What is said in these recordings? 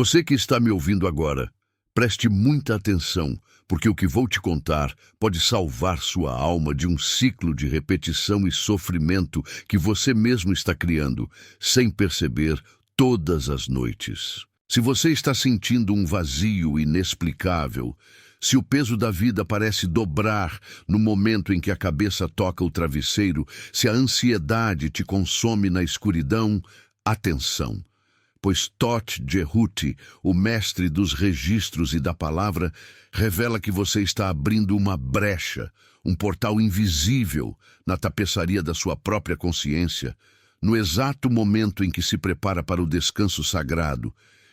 Você que está me ouvindo agora, preste muita atenção, porque o que vou te contar pode salvar sua alma de um ciclo de repetição e sofrimento que você mesmo está criando, sem perceber, todas as noites. Se você está sentindo um vazio inexplicável, se o peso da vida parece dobrar no momento em que a cabeça toca o travesseiro, se a ansiedade te consome na escuridão, atenção. Pois Todt Jehuti, o mestre dos registros e da palavra, revela que você está abrindo uma brecha, um portal invisível na tapeçaria da sua própria consciência, no exato momento em que se prepara para o descanso sagrado,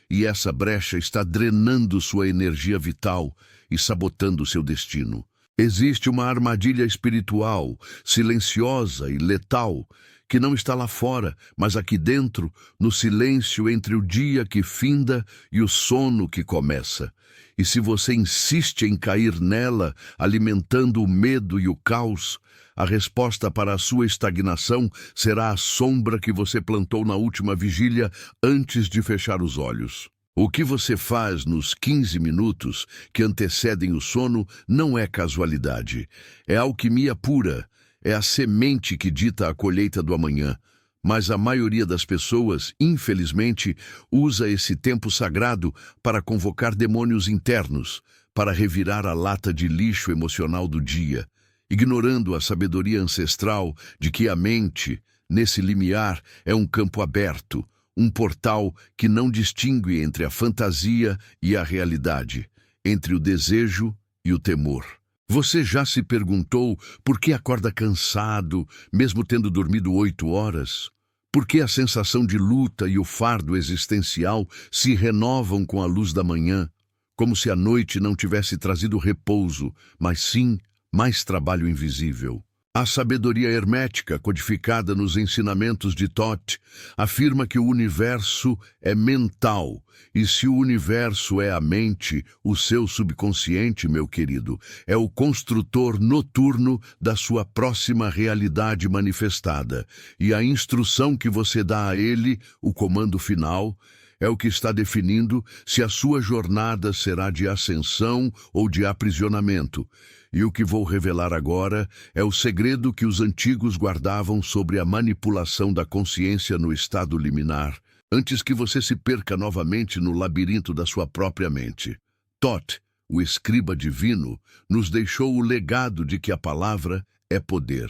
e essa brecha está drenando sua energia vital e sabotando seu destino. Existe uma armadilha espiritual, silenciosa e letal, que não está lá fora, mas aqui dentro, no silêncio entre o dia que finda e o sono que começa. E se você insiste em cair nela, alimentando o medo e o caos, a resposta para a sua estagnação será a sombra que você plantou na última vigília antes de fechar os olhos. O que você faz nos 15 minutos que antecedem o sono não é casualidade, é alquimia pura. É a semente que dita a colheita do amanhã, mas a maioria das pessoas, infelizmente, usa esse tempo sagrado para convocar demônios internos, para revirar a lata de lixo emocional do dia, ignorando a sabedoria ancestral de que a mente, nesse limiar, é um campo aberto, um portal que não distingue entre a fantasia e a realidade, entre o desejo e o temor. Você já se perguntou por que acorda cansado, mesmo tendo dormido 8 horas? Por que a sensação de luta e o fardo existencial se renovam com a luz da manhã, como se a noite não tivesse trazido repouso, mas sim mais trabalho invisível? A sabedoria hermética, codificada nos ensinamentos de Todt, afirma que o universo é mental, e se o universo é a mente, o seu subconsciente, meu querido, é o construtor noturno da sua próxima realidade manifestada, e a instrução que você dá a ele, o comando final, é o que está definindo se a sua jornada será de ascensão ou de aprisionamento. E o que vou revelar agora é o segredo que os antigos guardavam sobre a manipulação da consciência no estado liminar, antes que você se perca novamente no labirinto da sua própria mente. Todt, o escriba divino, nos deixou o legado de que a palavra é poder,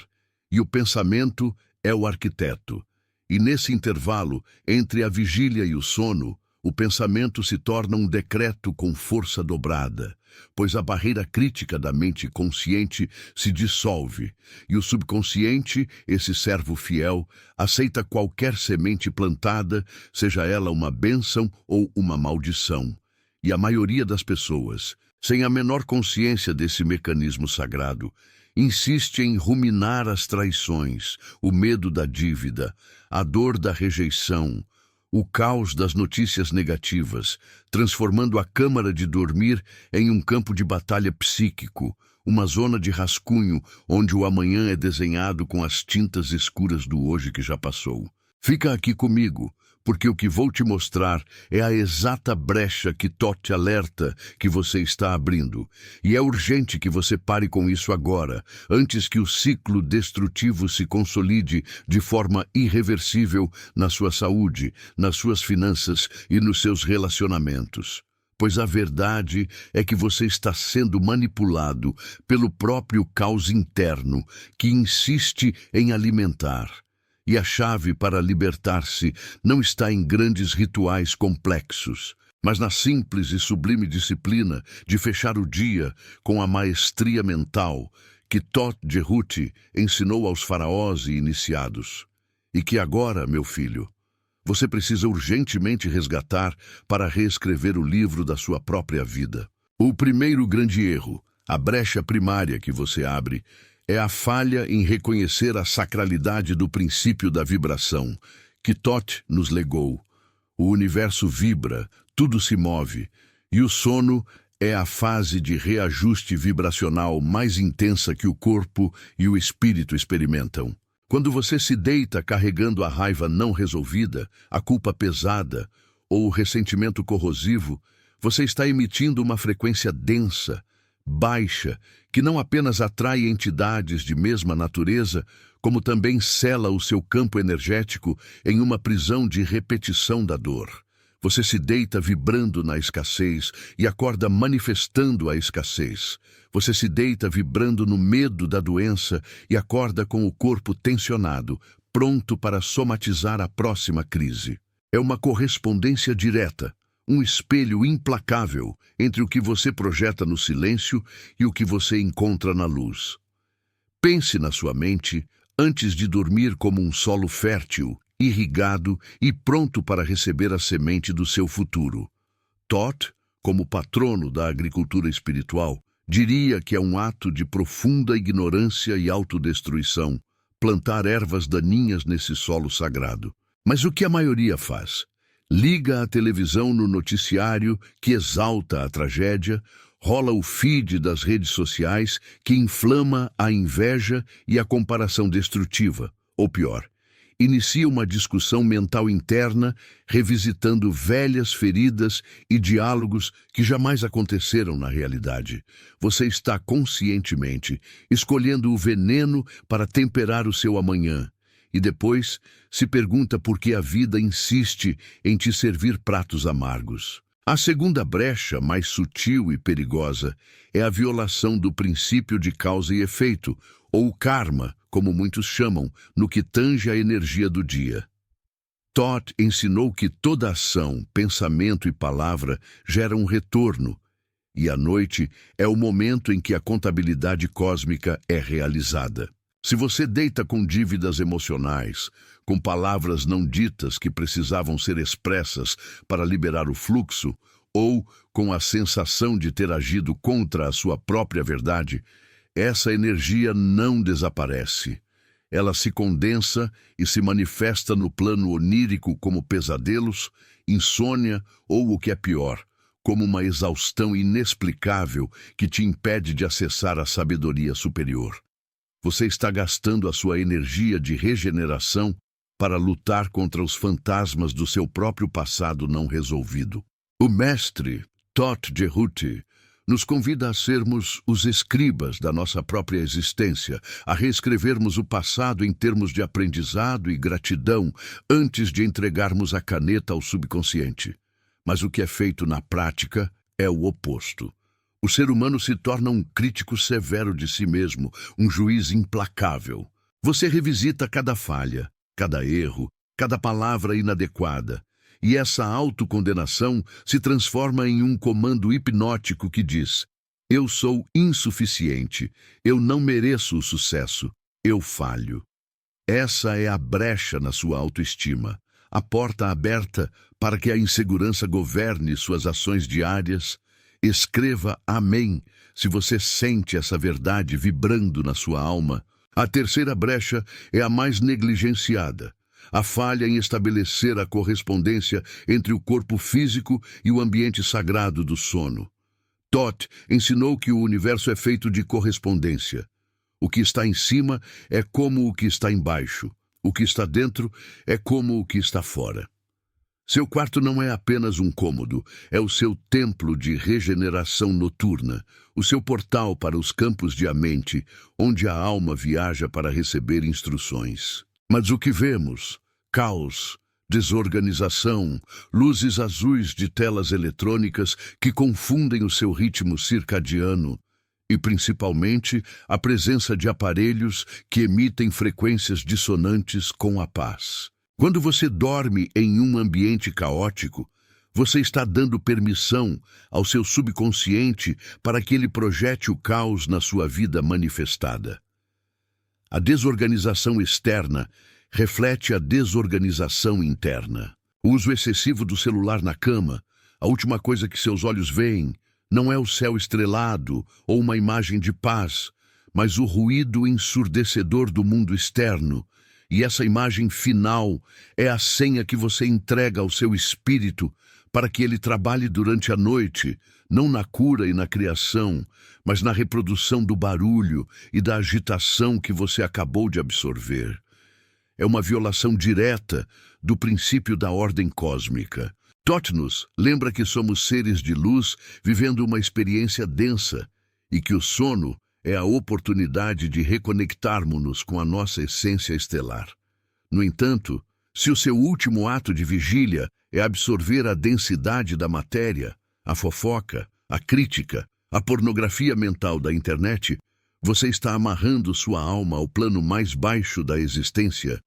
e o pensamento é o arquiteto. E nesse intervalo, entre a vigília e o sono, o pensamento se torna um decreto com força dobrada, pois a barreira crítica da mente consciente se dissolve, e o subconsciente, esse servo fiel, aceita qualquer semente plantada, seja ela uma bênção ou uma maldição. E a maioria das pessoas, sem a menor consciência desse mecanismo sagrado, insiste em ruminar as traições, o medo da dívida, a dor da rejeição, o caos das notícias negativas, transformando a câmara de dormir em um campo de batalha psíquico, uma zona de rascunho onde o amanhã é desenhado com as tintas escuras do hoje que já passou. Fica aqui comigo, porque o que vou te mostrar é a exata brecha que Todt alerta que você está abrindo. E é urgente que você pare com isso agora, antes que o ciclo destrutivo se consolide de forma irreversível na sua saúde, nas suas finanças e nos seus relacionamentos. Pois a verdade é que você está sendo manipulado pelo próprio caos interno que insiste em alimentar. E a chave para libertar-se não está em grandes rituais complexos, mas na simples e sublime disciplina de fechar o dia com a maestria mental que Todt Jehuti ensinou aos faraós e iniciados. E que agora, meu filho, você precisa urgentemente resgatar para reescrever o livro da sua própria vida. O primeiro grande erro, a brecha primária que você abre, é a falha em reconhecer a sacralidade do princípio da vibração, que Todt nos legou. O universo vibra, tudo se move, e o sono é a fase de reajuste vibracional mais intensa que o corpo e o espírito experimentam. Quando você se deita carregando a raiva não resolvida, a culpa pesada, ou ressentimento corrosivo, você está emitindo uma frequência densa, baixa, que não apenas atrai entidades de mesma natureza, como também sela o seu campo energético em uma prisão de repetição da dor. Você se deita vibrando na escassez e acorda manifestando a escassez. Você se deita vibrando no medo da doença e acorda com o corpo tensionado, pronto para somatizar a próxima crise. É uma correspondência direta, um espelho implacável entre o que você projeta no silêncio e o que você encontra na luz. Pense na sua mente antes de dormir como um solo fértil, irrigado e pronto para receber a semente do seu futuro. Thoth, como patrono da agricultura espiritual, diria que é um ato de profunda ignorância e autodestruição plantar ervas daninhas nesse solo sagrado. Mas o que a maioria faz? Liga a televisão no noticiário que exalta a tragédia, rola o feed das redes sociais que inflama a inveja e a comparação destrutiva, ou pior, inicia uma discussão mental interna, revisitando velhas feridas e diálogos que jamais aconteceram na realidade. Você está conscientemente escolhendo o veneno para temperar o seu amanhã, e depois se pergunta por que a vida insiste em te servir pratos amargos. A segunda brecha, mais sutil e perigosa, é a violação do princípio de causa e efeito, ou karma, como muitos chamam, no que tange a energia do dia. Thoth ensinou que toda ação, pensamento e palavra geram um retorno, e a noite é o momento em que a contabilidade cósmica é realizada. Se você deita com dívidas emocionais, com palavras não ditas que precisavam ser expressas para liberar o fluxo, ou com a sensação de ter agido contra a sua própria verdade, essa energia não desaparece. Ela se condensa e se manifesta no plano onírico como pesadelos, insônia ou, o que é pior, como uma exaustão inexplicável que te impede de acessar a sabedoria superior. Você está gastando a sua energia de regeneração para lutar contra os fantasmas do seu próprio passado não resolvido. O mestre, Thoth Jerhuti, nos convida a sermos os escribas da nossa própria existência, a reescrevermos o passado em termos de aprendizado e gratidão antes de entregarmos a caneta ao subconsciente. Mas o que é feito na prática é o oposto. O ser humano se torna um crítico severo de si mesmo, um juiz implacável. Você revisita cada falha, cada erro, cada palavra inadequada, e essa autocondenação se transforma em um comando hipnótico que diz: eu sou insuficiente, eu não mereço o sucesso, eu falho. Essa é a brecha na sua autoestima, a porta aberta para que a insegurança governe suas ações diárias. Escreva amém se você sente essa verdade vibrando na sua alma. A terceira brecha é a mais negligenciada. A falha em estabelecer a correspondência entre o corpo físico e o ambiente sagrado do sono. Thoth ensinou que o universo é feito de correspondência. O que está em cima é como o que está embaixo. O que está dentro é como o que está fora. Seu quarto não é apenas um cômodo, é o seu templo de regeneração noturna, o seu portal para os campos de a mente, onde a alma viaja para receber instruções. Mas o que vemos? Caos, desorganização, luzes azuis de telas eletrônicas que confundem o seu ritmo circadiano e, principalmente, a presença de aparelhos que emitem frequências dissonantes com a paz. Quando você dorme em um ambiente caótico, você está dando permissão ao seu subconsciente para que ele projete o caos na sua vida manifestada. A desorganização externa reflete a desorganização interna. O uso excessivo do celular na cama, a última coisa que seus olhos veem, não é o céu estrelado ou uma imagem de paz, mas o ruído ensurdecedor do mundo externo. E essa imagem final é a senha que você entrega ao seu espírito para que ele trabalhe durante a noite, não na cura e na criação, mas na reprodução do barulho e da agitação que você acabou de absorver. É uma violação direta do princípio da ordem cósmica. Tote-nos lembra que somos seres de luz vivendo uma experiência densa e que o sono é a oportunidade de reconectarmos-nos com a nossa essência estelar. No entanto, se o seu último ato de vigília é absorver a densidade da matéria, a fofoca, a crítica, a pornografia mental da internet, você está amarrando sua alma ao plano mais baixo da existência,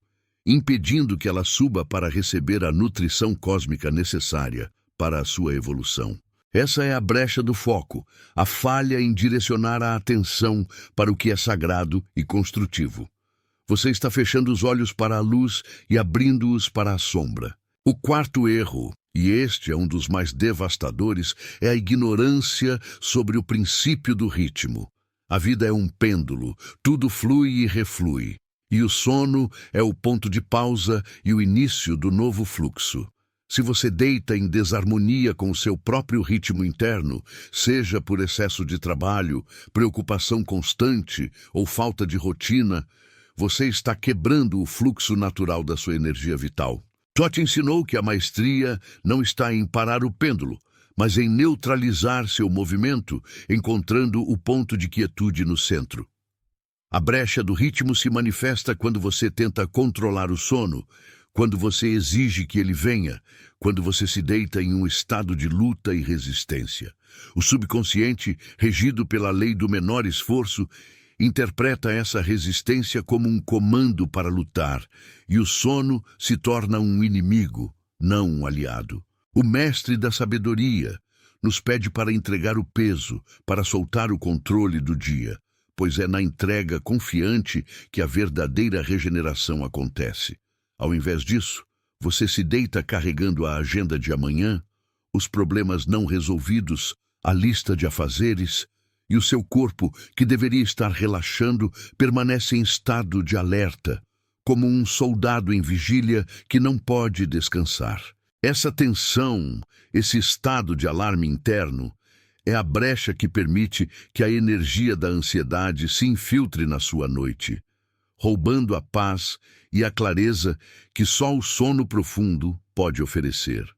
impedindo que ela suba para receber a nutrição cósmica necessária para a sua evolução. Essa é a brecha do foco, a falha em direcionar a atenção para o que é sagrado e construtivo. Você está fechando os olhos para a luz e abrindo-os para a sombra. O quarto erro, e este é um dos mais devastadores, é a ignorância sobre o princípio do ritmo. A vida é um pêndulo, tudo flui e reflui. E o sono é o ponto de pausa e o início do novo fluxo. Se você deita em desarmonia com o seu próprio ritmo interno, seja por excesso de trabalho, preocupação constante ou falta de rotina, você está quebrando o fluxo natural da sua energia vital. Tote ensinou que a maestria não está em parar o pêndulo, mas em neutralizar seu movimento, encontrando o ponto de quietude no centro. A brecha do ritmo se manifesta quando você tenta controlar o sono, quando você exige que ele venha, quando você se deita em um estado de luta e resistência. O subconsciente, regido pela lei do menor esforço, interpreta essa resistência como um comando para lutar, e o sono se torna um inimigo, não um aliado. O mestre da sabedoria nos pede para entregar o peso, para soltar o controle do dia, pois é na entrega confiante que a verdadeira regeneração acontece. Ao invés disso, você se deita carregando a agenda de amanhã, os problemas não resolvidos, a lista de afazeres, e o seu corpo, que deveria estar relaxando, permanece em estado de alerta, como um soldado em vigília que não pode descansar. Essa tensão, esse estado de alarme interno, é a brecha que permite que a energia da ansiedade se infiltre na sua noite, roubando a paz e a clareza que só o sono profundo pode oferecer.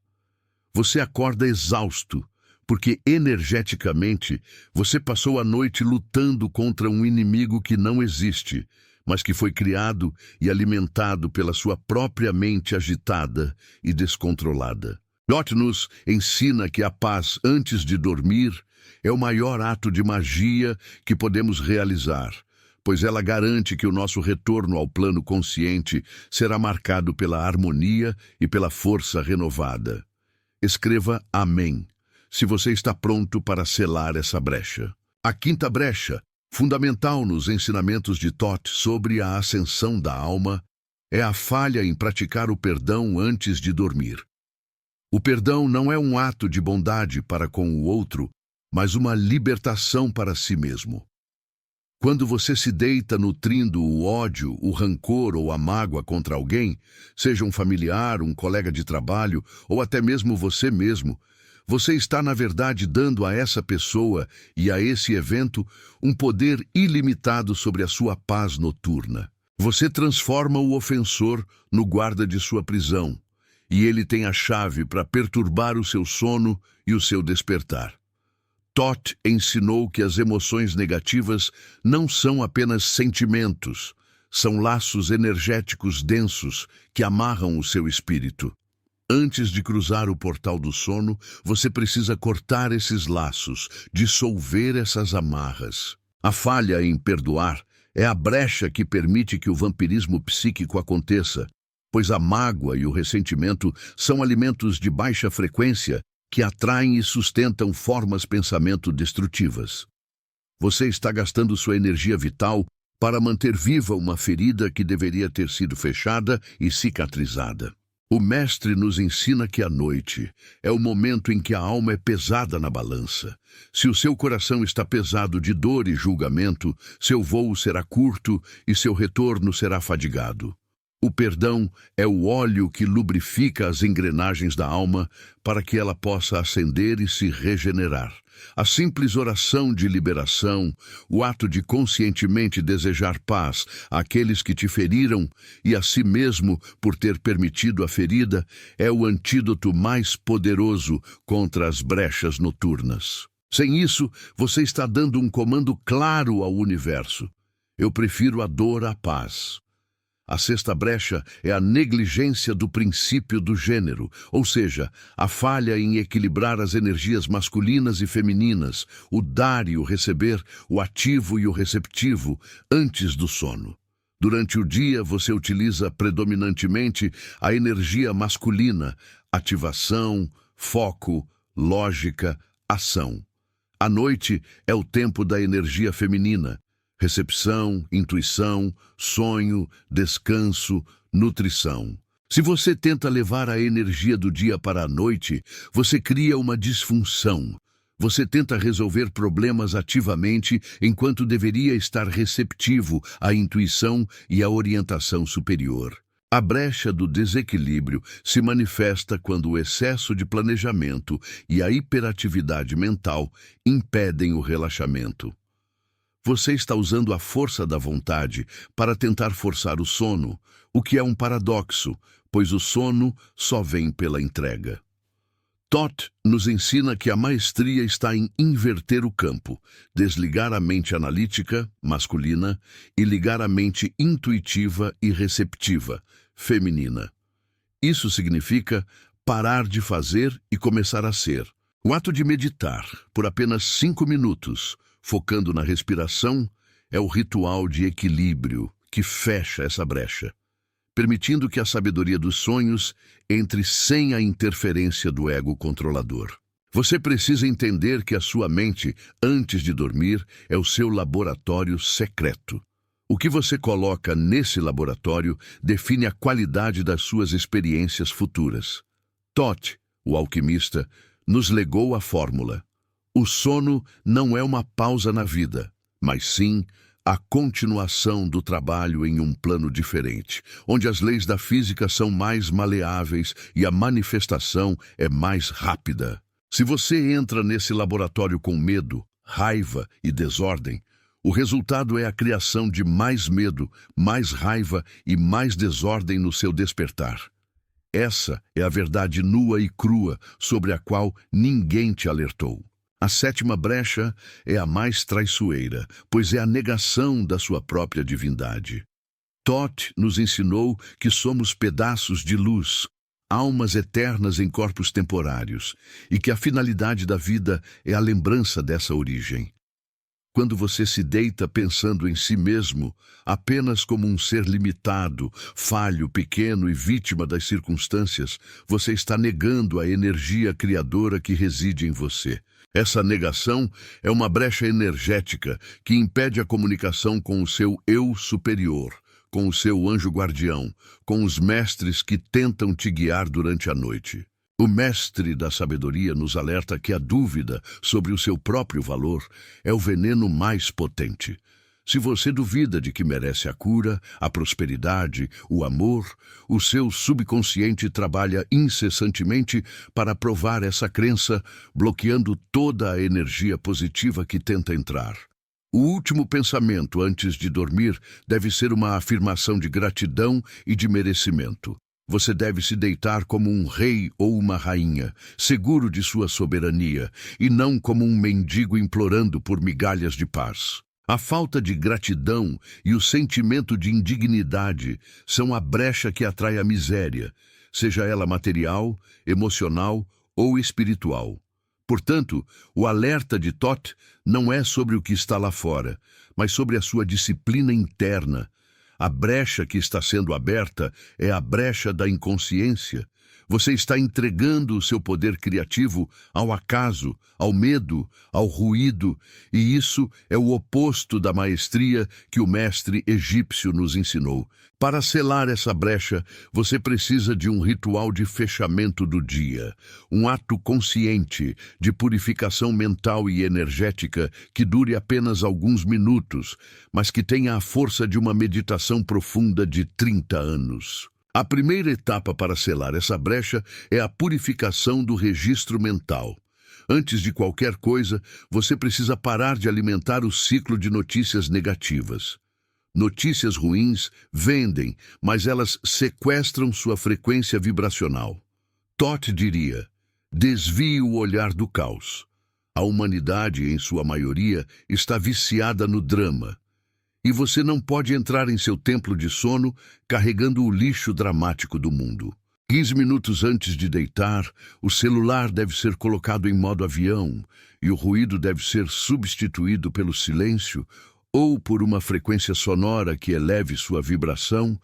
Você acorda exausto, porque energeticamente você passou a noite lutando contra um inimigo que não existe, mas que foi criado e alimentado pela sua própria mente agitada e descontrolada. Tote nos ensina que a paz antes de dormir é o maior ato de magia que podemos realizar, pois ela garante que o nosso retorno ao plano consciente será marcado pela harmonia e pela força renovada. Escreva Amém, se você está pronto para selar essa brecha. A quinta brecha, fundamental nos ensinamentos de Tote sobre a ascensão da alma, é a falha em praticar o perdão antes de dormir. O perdão não é um ato de bondade para com o outro, mas uma libertação para si mesmo. Quando você se deita nutrindo o ódio, o rancor ou a mágoa contra alguém, seja um familiar, um colega de trabalho ou até mesmo você mesmo, você está, na verdade, dando a essa pessoa e a esse evento um poder ilimitado sobre a sua paz noturna. Você transforma o ofensor no guarda de sua prisão, e ele tem a chave para perturbar o seu sono e o seu despertar. Tote ensinou que as emoções negativas não são apenas sentimentos, são laços energéticos densos que amarram o seu espírito. Antes de cruzar o portal do sono, você precisa cortar esses laços, dissolver essas amarras. A falha em perdoar é a brecha que permite que o vampirismo psíquico aconteça, pois a mágoa e o ressentimento são alimentos de baixa frequência que atraem e sustentam formas de pensamento destrutivas. Você está gastando sua energia vital para manter viva uma ferida que deveria ter sido fechada e cicatrizada. O mestre nos ensina que a noite é o momento em que a alma é pesada na balança. Se o seu coração está pesado de dor e julgamento, seu voo será curto e seu retorno será fadigado. O perdão é o óleo que lubrifica as engrenagens da alma para que ela possa acender e se regenerar. A simples oração de liberação, o ato de conscientemente desejar paz àqueles que te feriram e a si mesmo por ter permitido a ferida, é o antídoto mais poderoso contra as brechas noturnas. Sem isso, você está dando um comando claro ao universo. Eu prefiro a dor à paz. A sexta brecha é a negligência do princípio do gênero, ou seja, a falha em equilibrar as energias masculinas e femininas, o dar e o receber, o ativo e o receptivo, antes do sono. Durante o dia, você utiliza predominantemente a energia masculina, ativação, foco, lógica, ação. À noite é o tempo da energia feminina, recepção, intuição, sonho, descanso, nutrição. Se você tenta levar a energia do dia para a noite, você cria uma disfunção. Você tenta resolver problemas ativamente enquanto deveria estar receptivo à intuição e à orientação superior. A brecha do desequilíbrio se manifesta quando o excesso de planejamento e a hiperatividade mental impedem o relaxamento. Você está usando a força da vontade para tentar forçar o sono, o que é um paradoxo, pois o sono só vem pela entrega. Toth nos ensina que a maestria está em inverter o campo, desligar a mente analítica, masculina, e ligar a mente intuitiva e receptiva, feminina. Isso significa parar de fazer e começar a ser. O ato de meditar, por apenas 5 minutos, focando na respiração, é o ritual de equilíbrio que fecha essa brecha, permitindo que a sabedoria dos sonhos entre sem a interferência do ego controlador. Você precisa entender que a sua mente, antes de dormir, é o seu laboratório secreto. O que você coloca nesse laboratório define a qualidade das suas experiências futuras. Toth, o alquimista, nos legou a fórmula. O sono não é uma pausa na vida, mas sim a continuação do trabalho em um plano diferente, onde as leis da física são mais maleáveis e a manifestação é mais rápida. Se você entra nesse laboratório com medo, raiva e desordem, o resultado é a criação de mais medo, mais raiva e mais desordem no seu despertar. Essa é a verdade nua e crua sobre a qual ninguém te alertou. A sétima brecha é a mais traiçoeira, pois é a negação da sua própria divindade. Toth nos ensinou que somos pedaços de luz, almas eternas em corpos temporários, e que a finalidade da vida é a lembrança dessa origem. Quando você se deita pensando em si mesmo, apenas como um ser limitado, falho, pequeno e vítima das circunstâncias, você está negando a energia criadora que reside em você. Essa negação é uma brecha energética que impede a comunicação com o seu eu superior, com o seu anjo guardião, com os mestres que tentam te guiar durante a noite. O mestre da sabedoria nos alerta que a dúvida sobre o seu próprio valor é o veneno mais potente. Se você duvida de que merece a cura, a prosperidade, o amor, o seu subconsciente trabalha incessantemente para provar essa crença, bloqueando toda a energia positiva que tenta entrar. O último pensamento antes de dormir deve ser uma afirmação de gratidão e de merecimento. Você deve se deitar como um rei ou uma rainha, seguro de sua soberania, e não como um mendigo implorando por migalhas de paz. A falta de gratidão e o sentimento de indignidade são a brecha que atrai a miséria, seja ela material, emocional ou espiritual. Portanto, o alerta de Toth não é sobre o que está lá fora, mas sobre a sua disciplina interna. A brecha que está sendo aberta é a brecha da inconsciência. Você está entregando o seu poder criativo ao acaso, ao medo, ao ruído, e isso é o oposto da maestria que o mestre egípcio nos ensinou. Para selar essa brecha, você precisa de um ritual de fechamento do dia, um ato consciente de purificação mental e energética que dure apenas alguns minutos, mas que tenha a força de uma meditação profunda de 30 anos. A primeira etapa para selar essa brecha é a purificação do registro mental. Antes de qualquer coisa, você precisa parar de alimentar o ciclo de notícias negativas. Notícias ruins vendem, mas elas sequestram sua frequência vibracional. Toth diria: desvie o olhar do caos. A humanidade, em sua maioria, está viciada no drama. E você não pode entrar em seu templo de sono carregando o lixo dramático do mundo. 15 minutos antes de deitar, o celular deve ser colocado em modo avião e o ruído deve ser substituído pelo silêncio ou por uma frequência sonora que eleve sua vibração,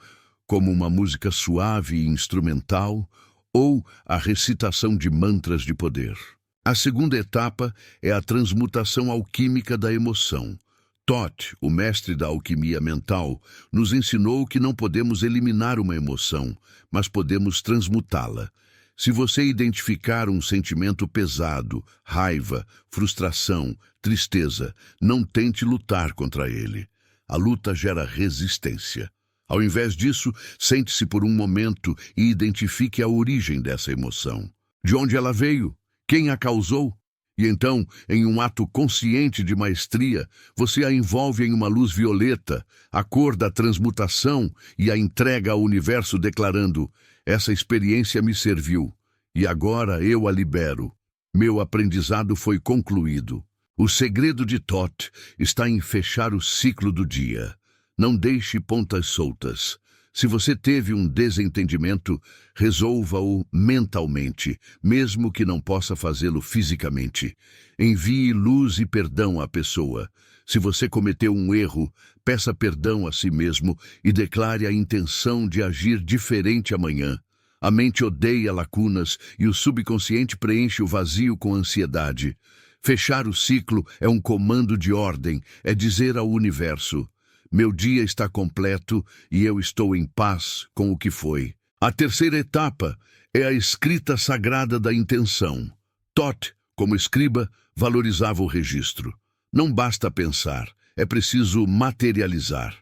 como uma música suave e instrumental ou a recitação de mantras de poder. A segunda etapa é a transmutação alquímica da emoção. Toth, o mestre da alquimia mental, nos ensinou que não podemos eliminar uma emoção, mas podemos transmutá-la. Se você identificar um sentimento pesado, raiva, frustração, tristeza, não tente lutar contra ele. A luta gera resistência. Ao invés disso, sente-se por um momento e identifique a origem dessa emoção. De onde ela veio? Quem a causou? E então, em um ato consciente de maestria, você a envolve em uma luz violeta, a cor da transmutação, e a entrega ao universo declarando: essa experiência me serviu, e agora eu a libero. Meu aprendizado foi concluído. O segredo de Toth está em fechar o ciclo do dia. Não deixe pontas soltas. Se você teve um desentendimento, resolva-o mentalmente, mesmo que não possa fazê-lo fisicamente. Envie luz e perdão à pessoa. Se você cometeu um erro, peça perdão a si mesmo e declare a intenção de agir diferente amanhã. A mente odeia lacunas e o subconsciente preenche o vazio com ansiedade. Fechar o ciclo é um comando de ordem, é dizer ao universo: meu dia está completo e eu estou em paz com o que foi. A terceira etapa é a escrita sagrada da intenção. Toth, como escriba, valorizava o registro. Não basta pensar, é preciso materializar.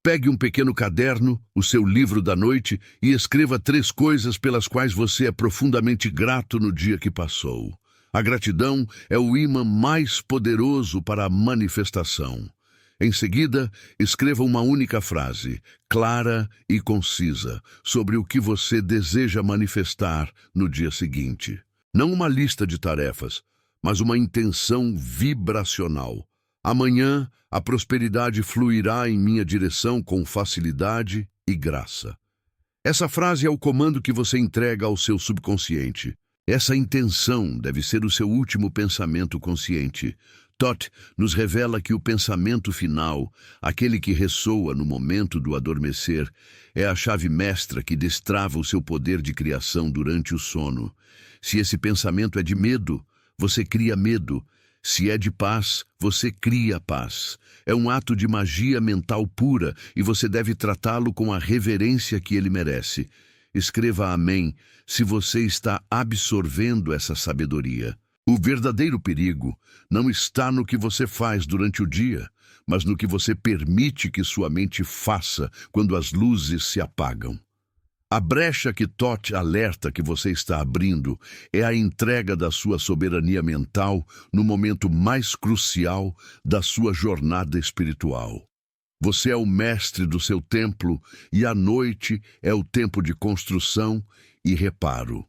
Pegue um pequeno caderno, o seu livro da noite, e escreva 3 coisas pelas quais você é profundamente grato no dia que passou. A gratidão é o ímã mais poderoso para a manifestação. Em seguida, escreva uma única frase, clara e concisa, sobre o que você deseja manifestar no dia seguinte. Não uma lista de tarefas, mas uma intenção vibracional. Amanhã, a prosperidade fluirá em minha direção com facilidade e graça. Essa frase é o comando que você entrega ao seu subconsciente. Essa intenção deve ser o seu último pensamento consciente. Toth nos revela que o pensamento final, aquele que ressoa no momento do adormecer, é a chave mestra que destrava o seu poder de criação durante o sono. Se esse pensamento é de medo, você cria medo. Se é de paz, você cria paz. É um ato de magia mental pura e você deve tratá-lo com a reverência que ele merece. Escreva amém se você está absorvendo essa sabedoria. O verdadeiro perigo não está no que você faz durante o dia, mas no que você permite que sua mente faça quando as luzes se apagam. A brecha que Toth alerta que você está abrindo é a entrega da sua soberania mental no momento mais crucial da sua jornada espiritual. Você é o mestre do seu templo e a noite é o tempo de construção e reparo.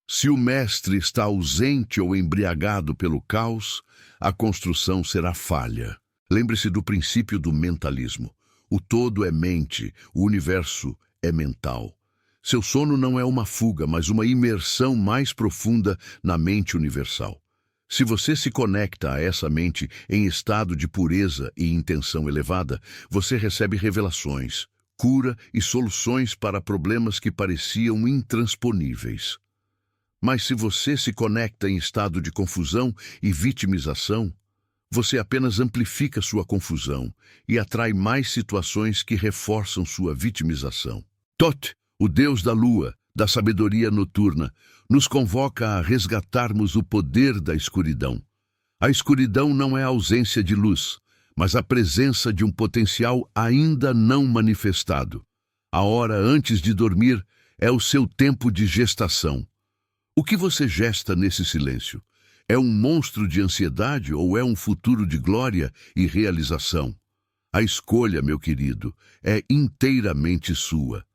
Se o mestre está ausente ou embriagado pelo caos, a construção será falha. Lembre-se do princípio do mentalismo. O todo é mente, o universo é mental. Seu sono não é uma fuga, mas uma imersão mais profunda na mente universal. Se você se conecta a essa mente em estado de pureza e intenção elevada, você recebe revelações, cura e soluções para problemas que pareciam intransponíveis. Mas se você se conecta em estado de confusão e vitimização, você apenas amplifica sua confusão e atrai mais situações que reforçam sua vitimização. Thoth, o deus da lua, da sabedoria noturna, nos convoca a resgatarmos o poder da escuridão. A escuridão não é a ausência de luz, mas a presença de um potencial ainda não manifestado. A hora antes de dormir é o seu tempo de gestação. O que você gesta nesse silêncio? É um monstro de ansiedade ou é um futuro de glória e realização? A escolha, meu querido, é inteiramente sua.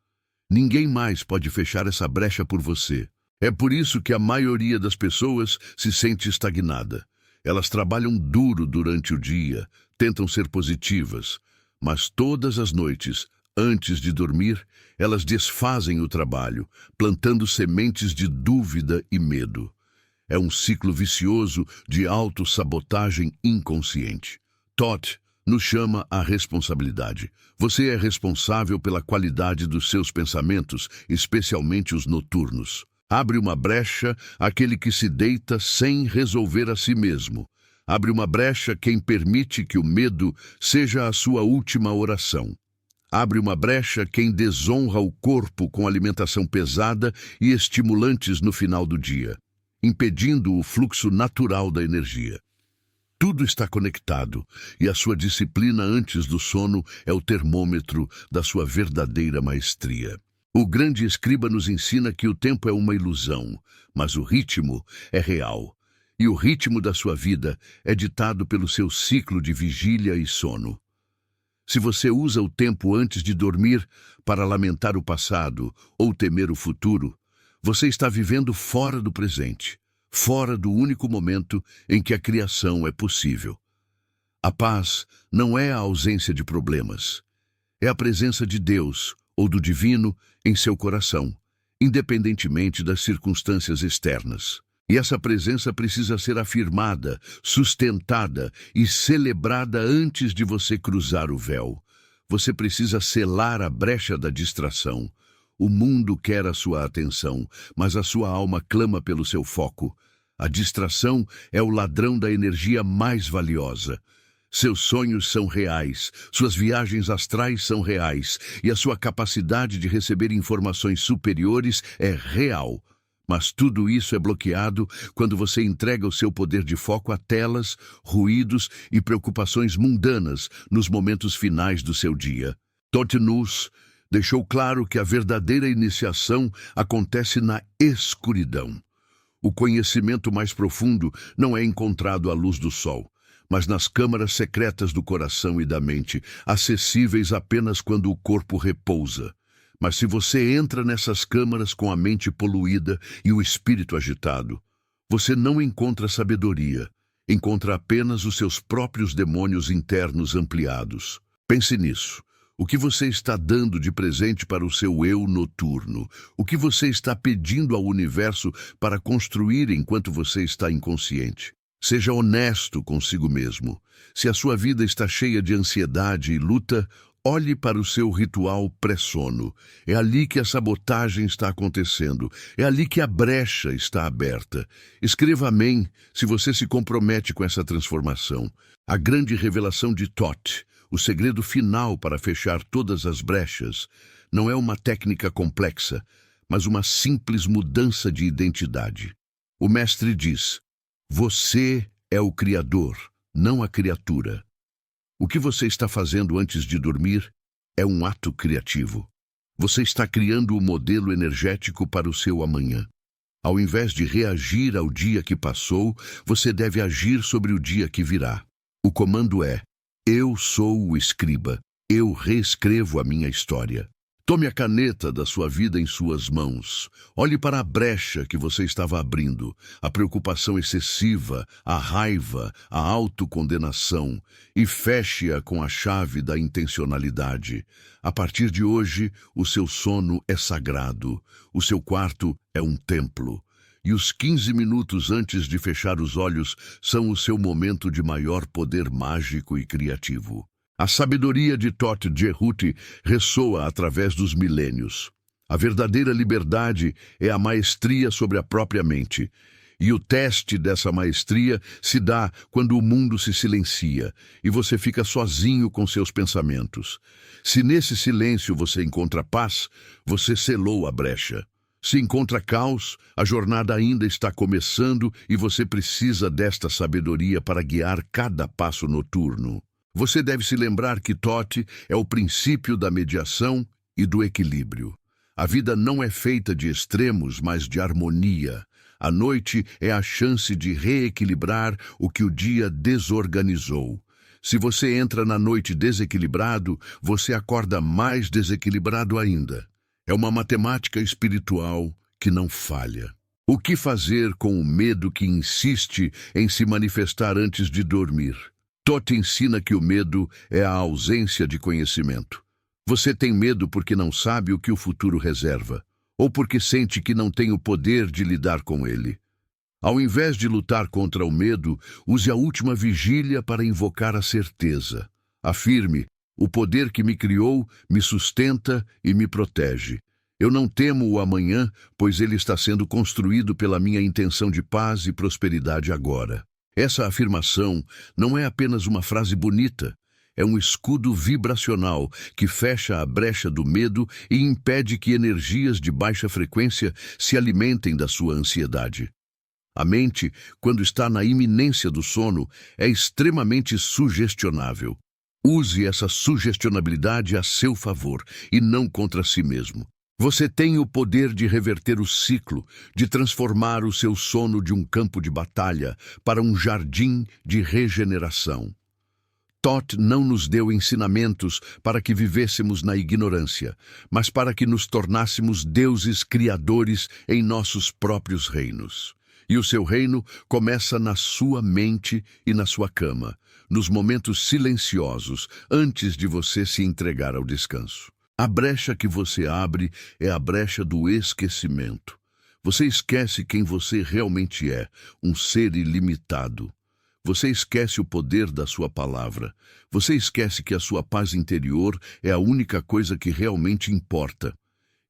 Ninguém mais pode fechar essa brecha por você. É por isso que a maioria das pessoas se sente estagnada. Elas trabalham duro durante o dia, tentam ser positivas, mas todas as noites, antes de dormir, elas desfazem o trabalho, plantando sementes de dúvida e medo. É um ciclo vicioso de autossabotagem inconsciente. Thoth nos chama à responsabilidade. Você é responsável pela qualidade dos seus pensamentos, especialmente os noturnos. Abre uma brecha aquele que se deita sem resolver a si mesmo. Abre uma brecha quem permite que o medo seja a sua última oração. Abre uma brecha quem desonra o corpo com alimentação pesada e estimulantes no final do dia, impedindo o fluxo natural da energia. Tudo está conectado, e a sua disciplina antes do sono é o termômetro da sua verdadeira maestria. O grande escriba nos ensina que o tempo é uma ilusão, mas o ritmo é real. E o ritmo da sua vida é ditado pelo seu ciclo de vigília e sono. Se você usa o tempo antes de dormir para lamentar o passado ou temer o futuro, você está vivendo fora do presente, fora do único momento em que a criação é possível. A paz não é a ausência de problemas, é a presença de Deus ou do divino em seu coração, independentemente das circunstâncias externas. E essa presença precisa ser afirmada, sustentada e celebrada antes de você cruzar o véu. Você precisa selar a brecha da distração. O mundo quer a sua atenção, mas a sua alma clama pelo seu foco. A distração é o ladrão da energia mais valiosa. Seus sonhos são reais, suas viagens astrais são reais, e a sua capacidade de receber informações superiores é real. Mas tudo isso é bloqueado quando você entrega o seu poder de foco a telas, ruídos e preocupações mundanas nos momentos finais do seu dia. Thoth nos deixou claro que a verdadeira iniciação acontece na escuridão. O conhecimento mais profundo não é encontrado à luz do sol, mas nas câmaras secretas do coração e da mente, acessíveis apenas quando o corpo repousa. Mas se você entra nessas câmaras com a mente poluída e o espírito agitado, você não encontra sabedoria, encontra apenas os seus próprios demônios internos ampliados. Pense nisso. O que você está dando de presente para o seu eu noturno? O que você está pedindo ao universo para construir enquanto você está inconsciente? Seja honesto consigo mesmo. Se a sua vida está cheia de ansiedade e luta, olhe para o seu ritual pré-sono. É ali que a sabotagem está acontecendo. É ali que a brecha está aberta. Escreva amém se você se compromete com essa transformação. A grande revelação de Thoth, o segredo final para fechar todas as brechas, não é uma técnica complexa, mas uma simples mudança de identidade. O mestre diz: você é o Criador, não a criatura. O que você está fazendo antes de dormir é um ato criativo. Você está criando o modelo energético para o seu amanhã. Ao invés de reagir ao dia que passou, você deve agir sobre o dia que virá. O comando é: eu sou o escriba, eu reescrevo a minha história. Tome a caneta da sua vida em suas mãos. Olhe para a brecha que você estava abrindo, a preocupação excessiva, a raiva, a autocondenação, e feche-a com a chave da intencionalidade. A partir de hoje, o seu sono é sagrado, o seu quarto é um templo, e os 15 minutos antes de fechar os olhos são o seu momento de maior poder mágico e criativo. A sabedoria de Todt Jerut ressoa através dos milênios. A verdadeira liberdade é a maestria sobre a própria mente. E o teste dessa maestria se dá quando o mundo se silencia e você fica sozinho com seus pensamentos. Se nesse silêncio você encontra paz, você selou a brecha. Se encontra caos, a jornada ainda está começando e você precisa desta sabedoria para guiar cada passo noturno. Você deve se lembrar que Todt é o princípio da mediação e do equilíbrio. A vida não é feita de extremos, mas de harmonia. A noite é a chance de reequilibrar o que o dia desorganizou. Se você entra na noite desequilibrado, você acorda mais desequilibrado ainda. É uma matemática espiritual que não falha. O que fazer com o medo que insiste em se manifestar antes de dormir? Todt ensina que o medo é a ausência de conhecimento. Você tem medo porque não sabe o que o futuro reserva, ou porque sente que não tem o poder de lidar com ele. Ao invés de lutar contra o medo, use a última vigília para invocar a certeza. Afirme: o poder que me criou me sustenta e me protege. Eu não temo o amanhã, pois ele está sendo construído pela minha intenção de paz e prosperidade agora. Essa afirmação não é apenas uma frase bonita, é um escudo vibracional que fecha a brecha do medo e impede que energias de baixa frequência se alimentem da sua ansiedade. A mente, quando está na iminência do sono, é extremamente sugestionável. Use essa sugestionabilidade a seu favor e não contra si mesmo. Você tem o poder de reverter o ciclo, de transformar o seu sono de um campo de batalha para um jardim de regeneração. Todt não nos deu ensinamentos para que vivêssemos na ignorância, mas para que nos tornássemos deuses criadores em nossos próprios reinos. E o seu reino começa na sua mente e na sua cama, nos momentos silenciosos, antes de você se entregar ao descanso. A brecha que você abre é a brecha do esquecimento. Você esquece quem você realmente é, um ser ilimitado. Você esquece o poder da sua palavra. Você esquece que a sua paz interior é a única coisa que realmente importa.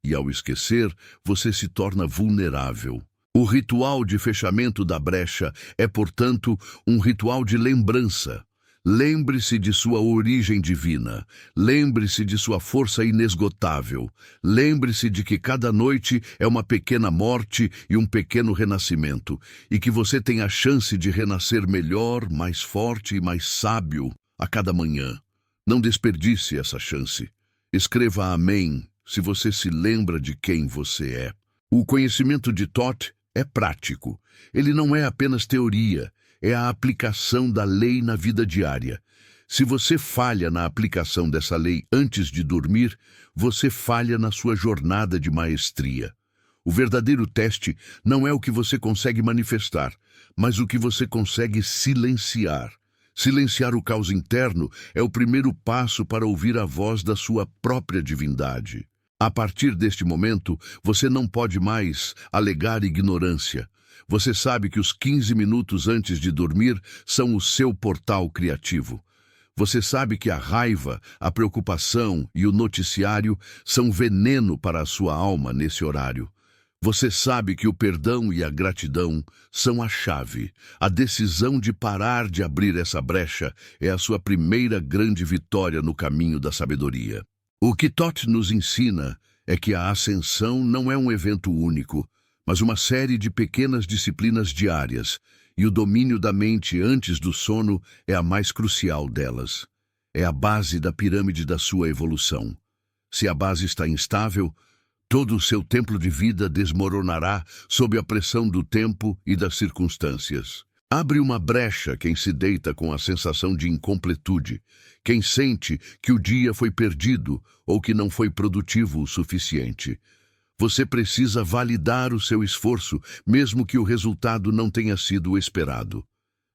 E ao esquecer, você se torna vulnerável. O ritual de fechamento da brecha é, portanto, um ritual de lembrança. Lembre-se de sua origem divina. Lembre-se de sua força inesgotável. Lembre-se de que cada noite é uma pequena morte e um pequeno renascimento, e que você tem a chance de renascer melhor, mais forte e mais sábio a cada manhã. Não desperdice essa chance. Escreva amém se você se lembra de quem você é. O conhecimento de Todt é prático. Ele não é apenas teoria. É a aplicação da lei na vida diária. Se você falha na aplicação dessa lei antes de dormir, você falha na sua jornada de maestria. O verdadeiro teste não é o que você consegue manifestar, mas o que você consegue silenciar. Silenciar o caos interno é o primeiro passo para ouvir a voz da sua própria divindade. A partir deste momento, você não pode mais alegar ignorância. Você sabe que os 15 minutos antes de dormir são o seu portal criativo. Você sabe que a raiva, a preocupação e o noticiário são veneno para a sua alma nesse horário. Você sabe que o perdão e a gratidão são a chave. A decisão de parar de abrir essa brecha é a sua primeira grande vitória no caminho da sabedoria. O que Todt nos ensina é que a ascensão não é um evento único, mas uma série de pequenas disciplinas diárias, e o domínio da mente antes do sono é a mais crucial delas. É a base da pirâmide da sua evolução. Se a base está instável, todo o seu templo de vida desmoronará sob a pressão do tempo e das circunstâncias. Abre uma brecha quem se deita com a sensação de incompletude, quem sente que o dia foi perdido ou que não foi produtivo o suficiente. Você precisa validar o seu esforço, mesmo que o resultado não tenha sido o esperado.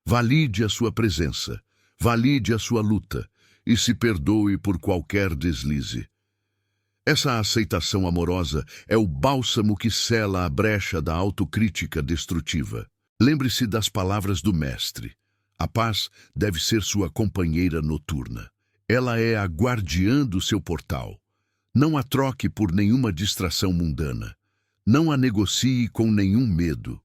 Valide a sua presença, valide a sua luta e se perdoe por qualquer deslize. Essa aceitação amorosa é o bálsamo que sela a brecha da autocrítica destrutiva. Lembre-se das palavras do Mestre. A paz deve ser sua companheira noturna. Ela é a guardiã do seu portal. Não a troque por nenhuma distração mundana. Não a negocie com nenhum medo.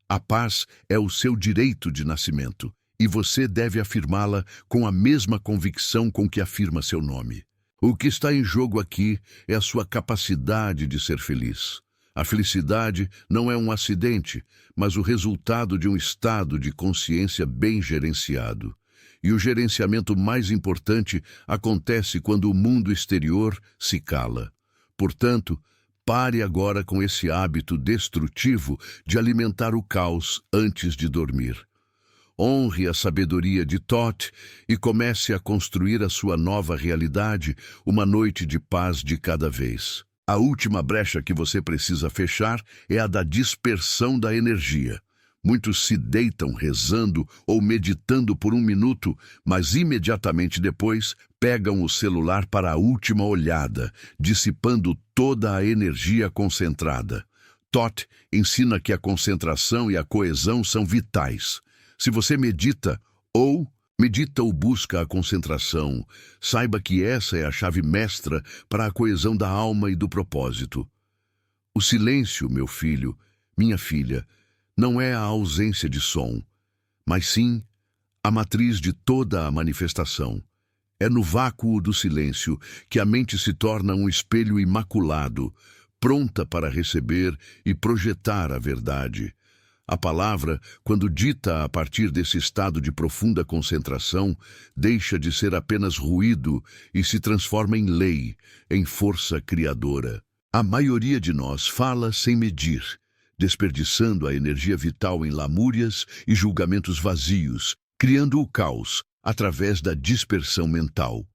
A paz é o seu direito de nascimento, e você deve afirmá-la com a mesma convicção com que afirma seu nome. O que está em jogo aqui é a sua capacidade de ser feliz. A felicidade não é um acidente, mas o resultado de um estado de consciência bem gerenciado. E o gerenciamento mais importante acontece quando o mundo exterior se cala. Portanto, pare agora com esse hábito destrutivo de alimentar o caos antes de dormir. Honre a sabedoria de Thoth e comece a construir a sua nova realidade, uma noite de paz de cada vez. A última brecha que você precisa fechar é a da dispersão da energia. Muitos se deitam rezando ou meditando por um minuto, mas imediatamente depois pegam o celular para a última olhada, dissipando toda a energia concentrada. Thoth ensina que a concentração e a coesão são vitais. Se você medita ou busca a concentração, saiba que essa é a chave mestra para a coesão da alma e do propósito. O silêncio, meu filho, minha filha, não é a ausência de som, mas sim a matriz de toda a manifestação. É no vácuo do silêncio que a mente se torna um espelho imaculado, pronta para receber e projetar a verdade. A palavra, quando dita a partir desse estado de profunda concentração, deixa de ser apenas ruído e se transforma em lei, em força criadora. A maioria de nós fala sem medir, desperdiçando a energia vital em lamúrias e julgamentos vazios, criando o caos através da dispersão mental.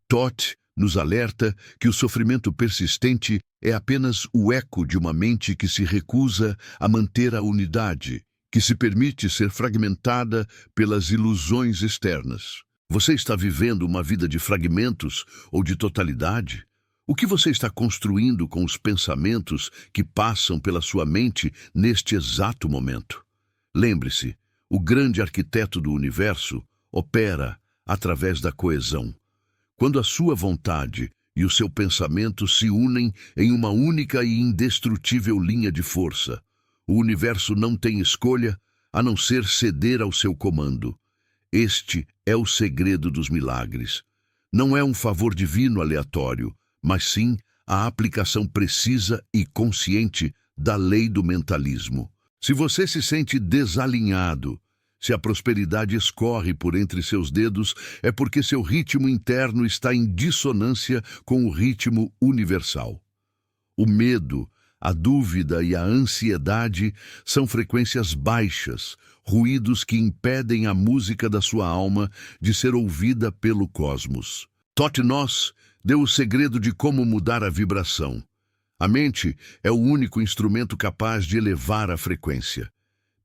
Thoth nos alerta que o sofrimento persistente é apenas o eco de uma mente que se recusa a manter a unidade, que se permite ser fragmentada pelas ilusões externas. Você está vivendo uma vida de fragmentos ou de totalidade? O que você está construindo com os pensamentos que passam pela sua mente neste exato momento? Lembre-se, o grande arquiteto do universo opera através da coesão. Quando a sua vontade e o seu pensamento se unem em uma única e indestrutível linha de força, o universo não tem escolha a não ser ceder ao seu comando. Este é o segredo dos milagres. Não é um favor divino aleatório, mas sim a aplicação precisa e consciente da lei do mentalismo. Se você se sente desalinhado, se a prosperidade escorre por entre seus dedos, é porque seu ritmo interno está em dissonância com o ritmo universal. O medo, a dúvida e a ansiedade são frequências baixas, ruídos que impedem a música da sua alma de ser ouvida pelo cosmos. Thoth Nos deu o segredo de como mudar a vibração. A mente é o único instrumento capaz de elevar a frequência.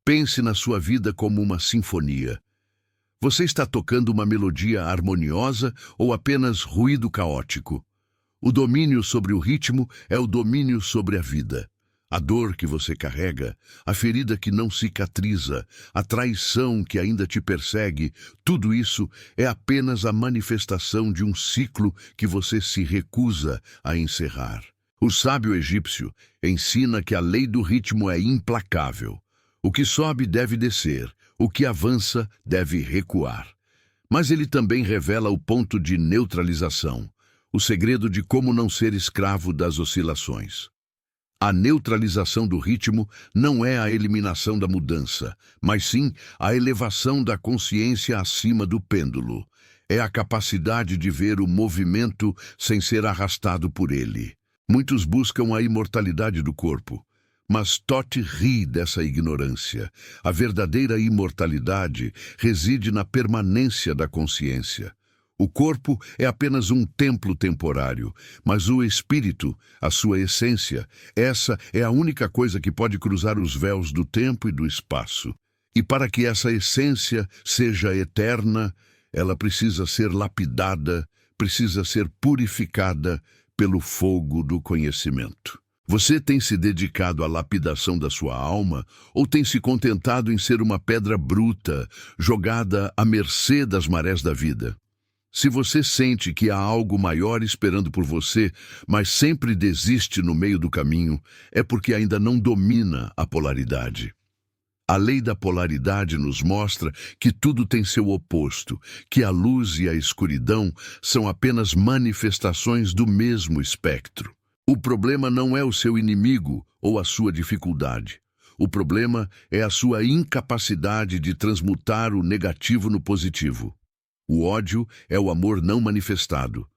Pense na sua vida como uma sinfonia. Você está tocando uma melodia harmoniosa ou apenas ruído caótico? O domínio sobre o ritmo é o domínio sobre a vida. A dor que você carrega, a ferida que não cicatriza, a traição que ainda te persegue, tudo isso é apenas a manifestação de um ciclo que você se recusa a encerrar. O sábio egípcio ensina que a lei do ritmo é implacável. O que sobe deve descer, o que avança deve recuar. Mas ele também revela o ponto de neutralização, o segredo de como não ser escravo das oscilações. A neutralização do ritmo não é a eliminação da mudança, mas sim a elevação da consciência acima do pêndulo. É a capacidade de ver o movimento sem ser arrastado por ele. Muitos buscam a imortalidade do corpo, mas Thoth ri dessa ignorância. A verdadeira imortalidade reside na permanência da consciência. O corpo é apenas um templo temporário, mas o espírito, a sua essência, essa é a única coisa que pode cruzar os véus do tempo e do espaço. E para que essa essência seja eterna, ela precisa ser lapidada, precisa ser purificada pelo fogo do conhecimento. Você tem se dedicado à lapidação da sua alma ou tem se contentado em ser uma pedra bruta, jogada à mercê das marés da vida? Se você sente que há algo maior esperando por você, mas sempre desiste no meio do caminho, é porque ainda não domina a polaridade. A lei da polaridade nos mostra que tudo tem seu oposto, que a luz e a escuridão são apenas manifestações do mesmo espectro. O problema não é o seu inimigo ou a sua dificuldade. O problema é a sua incapacidade de transmutar o negativo no positivo. O ódio é o amor não manifestado.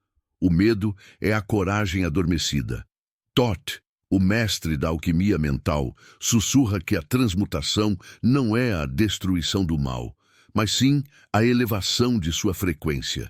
O medo é a coragem adormecida. Thoth, o mestre da alquimia mental, sussurra que a transmutação não é a destruição do mal, mas sim a elevação de sua frequência.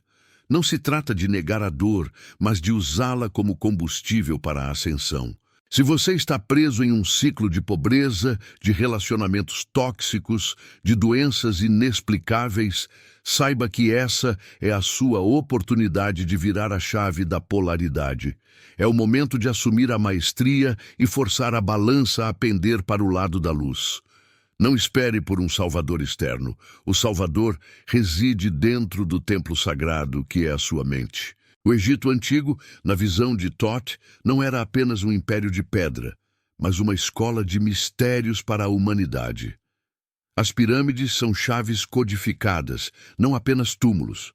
Não se trata de negar a dor, mas de usá-la como combustível para a ascensão. Se você está preso em um ciclo de pobreza, de relacionamentos tóxicos, de doenças inexplicáveis, saiba que essa é a sua oportunidade de virar a chave da polaridade. É o momento de assumir a maestria e forçar a balança a pender para o lado da luz. Não espere por um salvador externo. O salvador reside dentro do templo sagrado, que é a sua mente. O Egito Antigo, na visão de Thoth, não era apenas um império de pedra, mas uma escola de mistérios para a humanidade. As pirâmides são chaves codificadas, não apenas túmulos.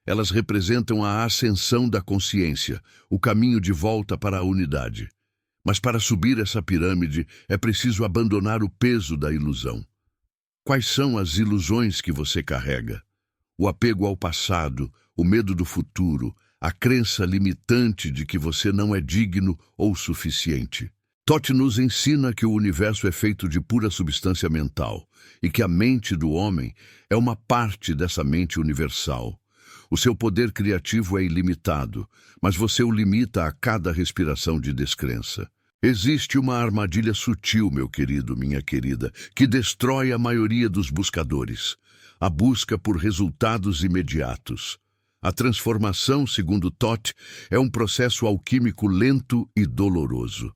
Elas representam a ascensão da consciência, o caminho de volta para a unidade. Mas para subir essa pirâmide é preciso abandonar o peso da ilusão. Quais são as ilusões que você carrega? O apego ao passado, o medo do futuro, a crença limitante de que você não é digno ou suficiente. Thoth nos ensina que o universo é feito de pura substância mental e que a mente do homem é uma parte dessa mente universal. O seu poder criativo é ilimitado, mas você o limita a cada respiração de descrença. Existe uma armadilha sutil, meu querido, minha querida, que destrói a maioria dos buscadores. A busca por resultados imediatos. A transformação, segundo Thoth, é um processo alquímico lento e doloroso.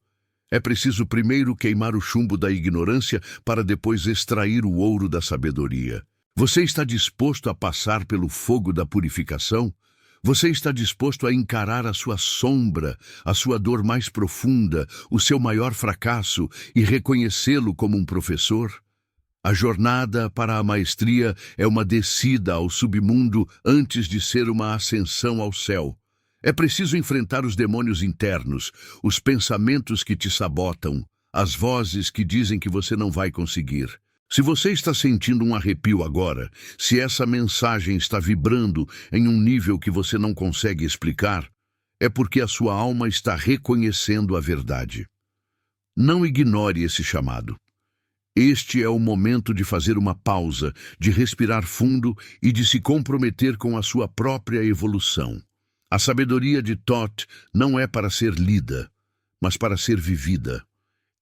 É preciso primeiro queimar o chumbo da ignorância para depois extrair o ouro da sabedoria. Você está disposto a passar pelo fogo da purificação? Você está disposto a encarar a sua sombra, a sua dor mais profunda, o seu maior fracasso e reconhecê-lo como um professor? A jornada para a maestria é uma descida ao submundo antes de ser uma ascensão ao céu. É preciso enfrentar os demônios internos, os pensamentos que te sabotam, as vozes que dizem que você não vai conseguir. Se você está sentindo um arrepio agora, se essa mensagem está vibrando em um nível que você não consegue explicar, é porque a sua alma está reconhecendo a verdade. Não ignore esse chamado. Este é o momento de fazer uma pausa, de respirar fundo e de se comprometer com a sua própria evolução. A sabedoria de Thoth não é para ser lida, mas para ser vivida.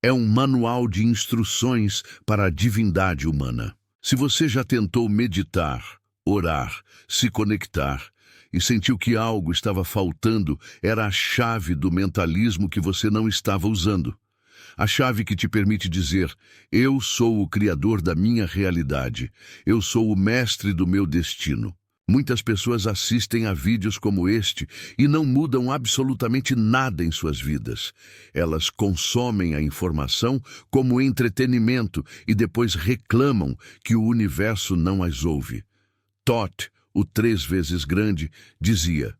É um manual de instruções para a divindade humana. Se você já tentou meditar, orar, se conectar e sentiu que algo estava faltando, era a chave do mentalismo que você não estava usando. A chave que te permite dizer: eu sou o criador da minha realidade, eu sou o mestre do meu destino. Muitas pessoas assistem a vídeos como este e não mudam absolutamente nada em suas vidas. Elas consomem a informação como entretenimento e depois reclamam que o universo não as ouve. Thoth, o 3 vezes grande, dizia: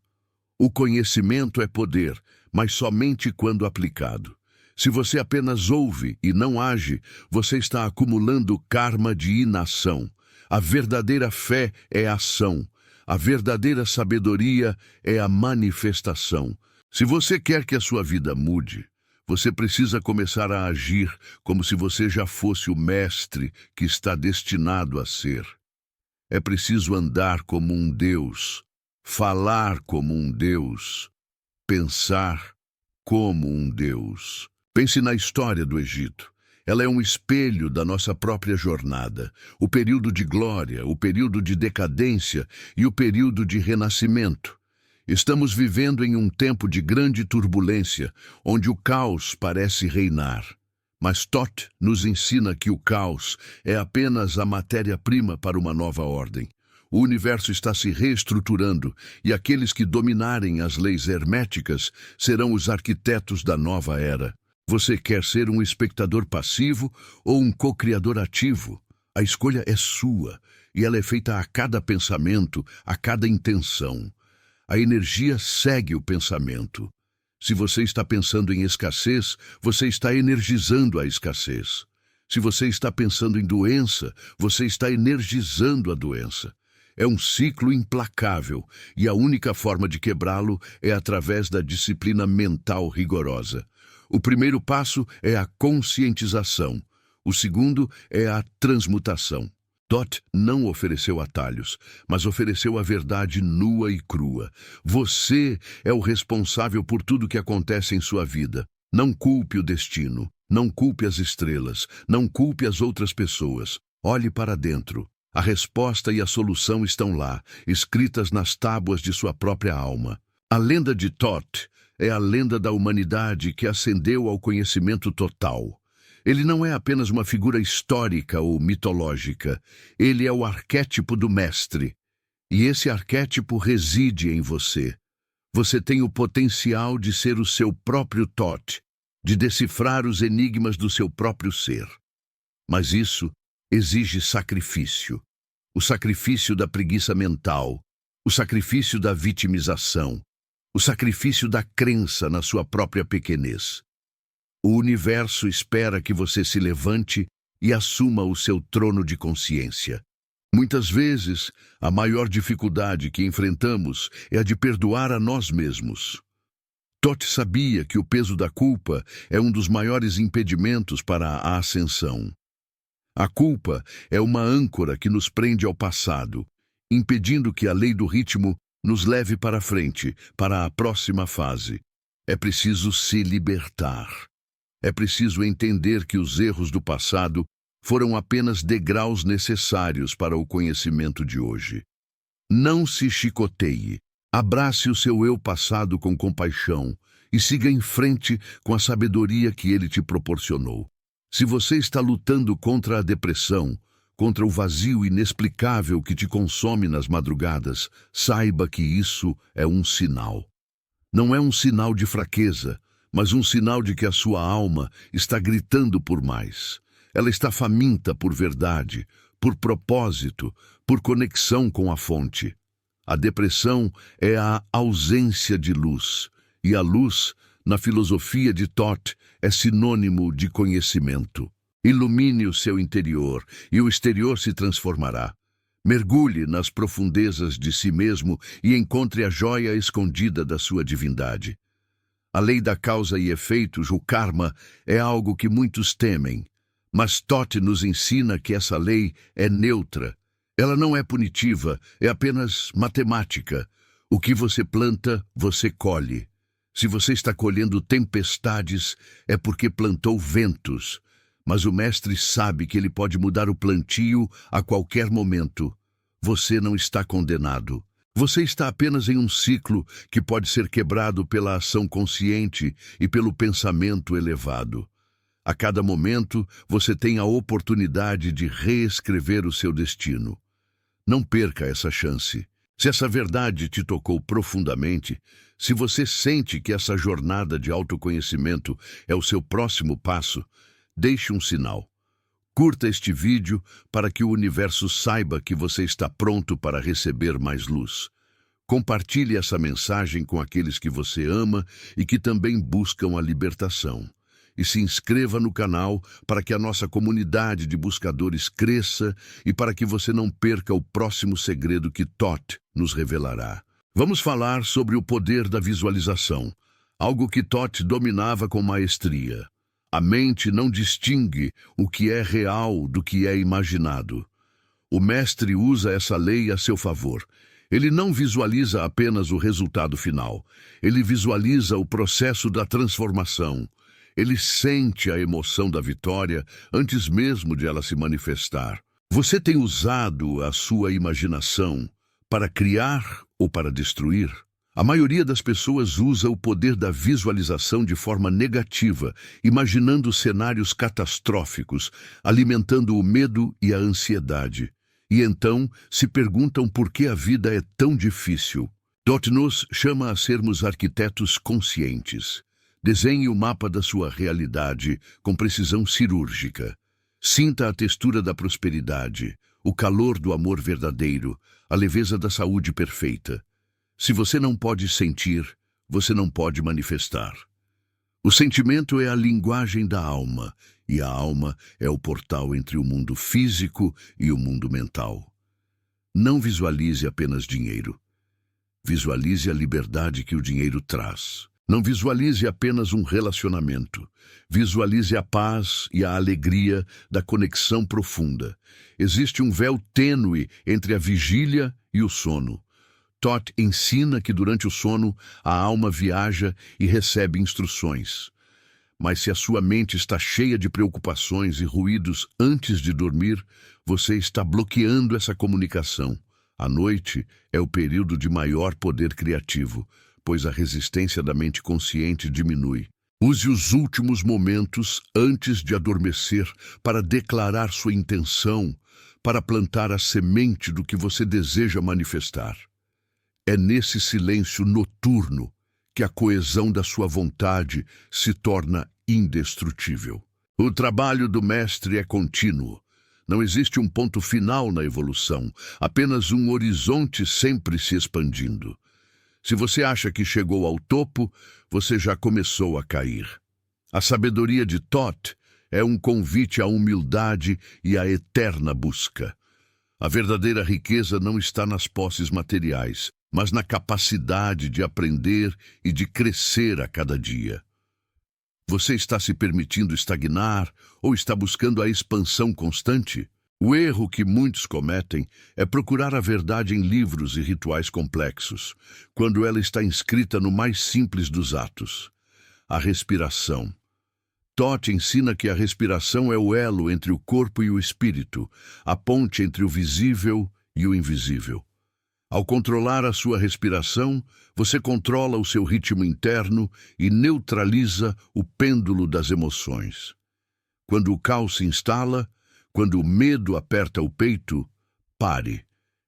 o conhecimento é poder, mas somente quando aplicado. Se você apenas ouve e não age, você está acumulando karma de inação. A verdadeira fé é ação. A verdadeira sabedoria é a manifestação. Se você quer que a sua vida mude, você precisa começar a agir como se você já fosse o mestre que está destinado a ser. É preciso andar como um Deus, falar como um Deus, pensar como um Deus. Pense na história do Egito. Ela é um espelho da nossa própria jornada, o período de glória, o período de decadência e o período de renascimento. Estamos vivendo em um tempo de grande turbulência, onde o caos parece reinar. Mas Thoth nos ensina que o caos é apenas a matéria-prima para uma nova ordem. O universo está se reestruturando e aqueles que dominarem as leis herméticas serão os arquitetos da nova era. Você quer ser um espectador passivo ou um co-criador ativo? A escolha é sua e ela é feita a cada pensamento, a cada intenção. A energia segue o pensamento. Se você está pensando em escassez, você está energizando a escassez. Se você está pensando em doença, você está energizando a doença. É um ciclo implacável e a única forma de quebrá-lo é através da disciplina mental rigorosa. O primeiro passo é a conscientização. O segundo é a transmutação. Toth não ofereceu atalhos, mas ofereceu a verdade nua e crua. Você é o responsável por tudo que acontece em sua vida. Não culpe o destino, não culpe as estrelas, não culpe as outras pessoas. Olhe para dentro. A resposta e a solução estão lá, escritas nas tábuas de sua própria alma. A lenda de Toth é a lenda da humanidade que ascendeu ao conhecimento total. Ele não é apenas uma figura histórica ou mitológica. Ele é o arquétipo do mestre. E esse arquétipo reside em você. Você tem o potencial de ser o seu próprio Toth, de decifrar os enigmas do seu próprio ser. Mas isso exige sacrifício. O sacrifício da preguiça mental, o sacrifício da vitimização, o sacrifício da crença na sua própria pequenez. O universo espera que você se levante e assuma o seu trono de consciência. Muitas vezes, a maior dificuldade que enfrentamos é a de perdoar a nós mesmos. Toth sabia que o peso da culpa é um dos maiores impedimentos para a ascensão. A culpa é uma âncora que nos prende ao passado, impedindo que a lei do ritmo nos leve para frente, para a próxima fase. É preciso se libertar. É preciso entender que os erros do passado foram apenas degraus necessários para o conhecimento de hoje. Não se chicoteie. Abrace o seu eu passado com compaixão e siga em frente com a sabedoria que ele te proporcionou. Se você está lutando contra a depressão, contra o vazio inexplicável que te consome nas madrugadas, saiba que isso é um sinal. Não é um sinal de fraqueza, mas um sinal de que a sua alma está gritando por mais. Ela está faminta por verdade, por propósito, por conexão com a fonte. A depressão é a ausência de luz, e a luz, na filosofia de Toth, é sinônimo de conhecimento. Ilumine o seu interior, e o exterior se transformará. Mergulhe nas profundezas de si mesmo e encontre a joia escondida da sua divindade. A lei da causa e efeitos, o karma, é algo que muitos temem, mas Toth nos ensina que essa lei é neutra. Ela não é punitiva, é apenas matemática. O que você planta, você colhe. Se você está colhendo tempestades, é porque plantou ventos. Mas o mestre sabe que ele pode mudar o plantio a qualquer momento. Você não está condenado. Você está apenas em um ciclo que pode ser quebrado pela ação consciente e pelo pensamento elevado. A cada momento, você tem a oportunidade de reescrever o seu destino. Não perca essa chance. Se essa verdade te tocou profundamente, se você sente que essa jornada de autoconhecimento é o seu próximo passo, deixe um sinal. Curta este vídeo para que o universo saiba que você está pronto para receber mais luz. Compartilhe essa mensagem com aqueles que você ama e que também buscam a libertação. E se inscreva no canal para que a nossa comunidade de buscadores cresça e para que você não perca o próximo segredo que Toth nos revelará. Vamos falar sobre o poder da visualização, algo que Toth dominava com maestria. A mente não distingue o que é real do que é imaginado. O mestre usa essa lei a seu favor. Ele não visualiza apenas o resultado final. Ele visualiza o processo da transformação. Ele sente a emoção da vitória antes mesmo de ela se manifestar. Você tem usado a sua imaginação para criar ou para destruir? A maioria das pessoas usa o poder da visualização de forma negativa, imaginando cenários catastróficos, alimentando o medo e a ansiedade. e então se perguntam por que a vida é tão difícil. Toth nos chama a sermos arquitetos conscientes. Desenhe o mapa da sua realidade com precisão cirúrgica. Sinta a textura da prosperidade, o calor do amor verdadeiro, a leveza da saúde perfeita. Se você não pode sentir, você não pode manifestar. O sentimento é a linguagem da alma, e a alma é o portal entre o mundo físico e o mundo mental. Não visualize apenas dinheiro. Visualize a liberdade que o dinheiro traz. Não visualize apenas um relacionamento. Visualize a paz e a alegria da conexão profunda. Existe um véu tênue entre a vigília e o sono. Toth ensina que durante o sono a alma viaja e recebe instruções. Mas se a sua mente está cheia de preocupações e ruídos antes de dormir, você está bloqueando essa comunicação. A noite é o período de maior poder criativo, pois a resistência da mente consciente diminui. Use os últimos momentos antes de adormecer para declarar sua intenção, para plantar a semente do que você deseja manifestar. É nesse silêncio noturno que a coesão da sua vontade se torna indestrutível. O trabalho do mestre é contínuo. Não existe um ponto final na evolução, apenas um horizonte sempre se expandindo. Se você acha que chegou ao topo, você já começou a cair. A sabedoria de Toth é um convite à humildade e à eterna busca. A verdadeira riqueza não está nas posses materiais, mas na capacidade de aprender e de crescer a cada dia. Você está se permitindo estagnar ou está buscando a expansão constante? O erro que muitos cometem é procurar a verdade em livros e rituais complexos, quando ela está inscrita no mais simples dos atos, a respiração. Toth ensina que a respiração é o elo entre o corpo e o espírito, a ponte entre o visível e o invisível. Ao controlar a sua respiração, você controla o seu ritmo interno e neutraliza o pêndulo das emoções. Quando o caos se instala, quando o medo aperta o peito, pare,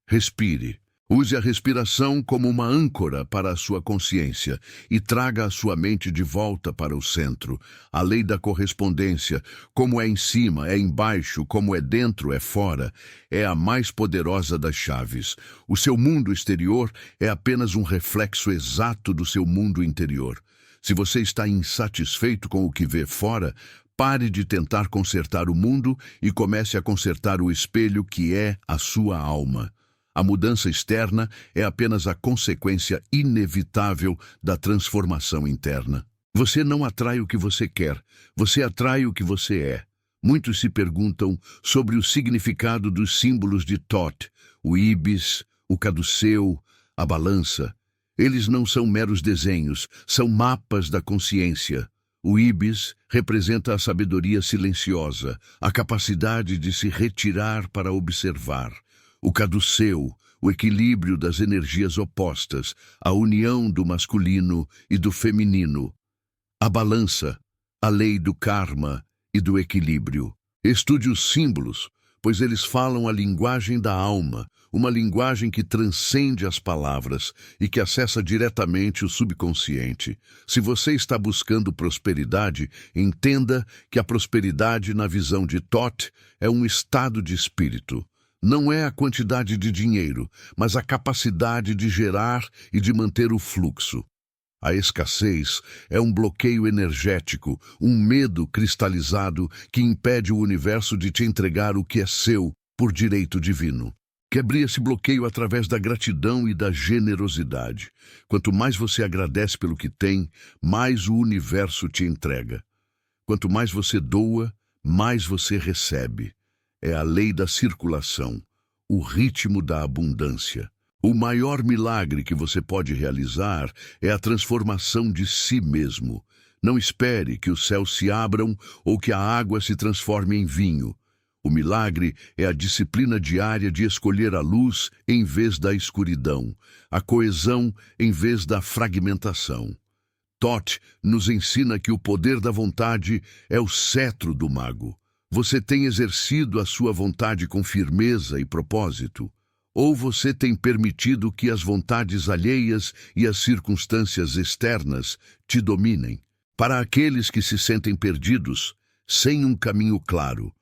respire. Use a respiração como uma âncora para a sua consciência e traga a sua mente de volta para o centro. A lei da correspondência, como é em cima, é embaixo, como é dentro, é fora, é a mais poderosa das chaves. O seu mundo exterior é apenas um reflexo exato do seu mundo interior. Se você está insatisfeito com o que vê fora, pare de tentar consertar o mundo e comece a consertar o espelho que é a sua alma. A mudança externa é apenas a consequência inevitável da transformação interna. Você não atrai o que você quer, você atrai o que você é. Muitos se perguntam sobre o significado dos símbolos de Toth, o íbis, o caduceu, a balança. Eles não são meros desenhos, são mapas da consciência. O íbis representa a sabedoria silenciosa, a capacidade de se retirar para observar. O caduceu, o equilíbrio das energias opostas, a união do masculino e do feminino. A balança, a lei do karma e do equilíbrio. Estude os símbolos, pois eles falam a linguagem da alma, uma linguagem que transcende as palavras e que acessa diretamente o subconsciente. Se você está buscando prosperidade, entenda que a prosperidade, na visão de Toth, é um estado de espírito. Não é a quantidade de dinheiro, mas a capacidade de gerar e de manter o fluxo. A escassez é um bloqueio energético, um medo cristalizado que impede o universo de te entregar o que é seu por direito divino. Quebre esse bloqueio através da gratidão e da generosidade. Quanto mais você agradece pelo que tem, mais o universo te entrega. Quanto mais você doa, mais você recebe. É a lei da circulação, o ritmo da abundância. O maior milagre que você pode realizar é a transformação de si mesmo. Não espere que os céus se abram ou que a água se transforme em vinho. O milagre é a disciplina diária de escolher a luz em vez da escuridão, a coesão em vez da fragmentação. Toth nos ensina que o poder da vontade é o cetro do mago. Você tem exercido a sua vontade com firmeza e propósito? Ou você tem permitido que as vontades alheias e as circunstâncias externas te dominem? Para aqueles que se sentem perdidos, sem um caminho claro,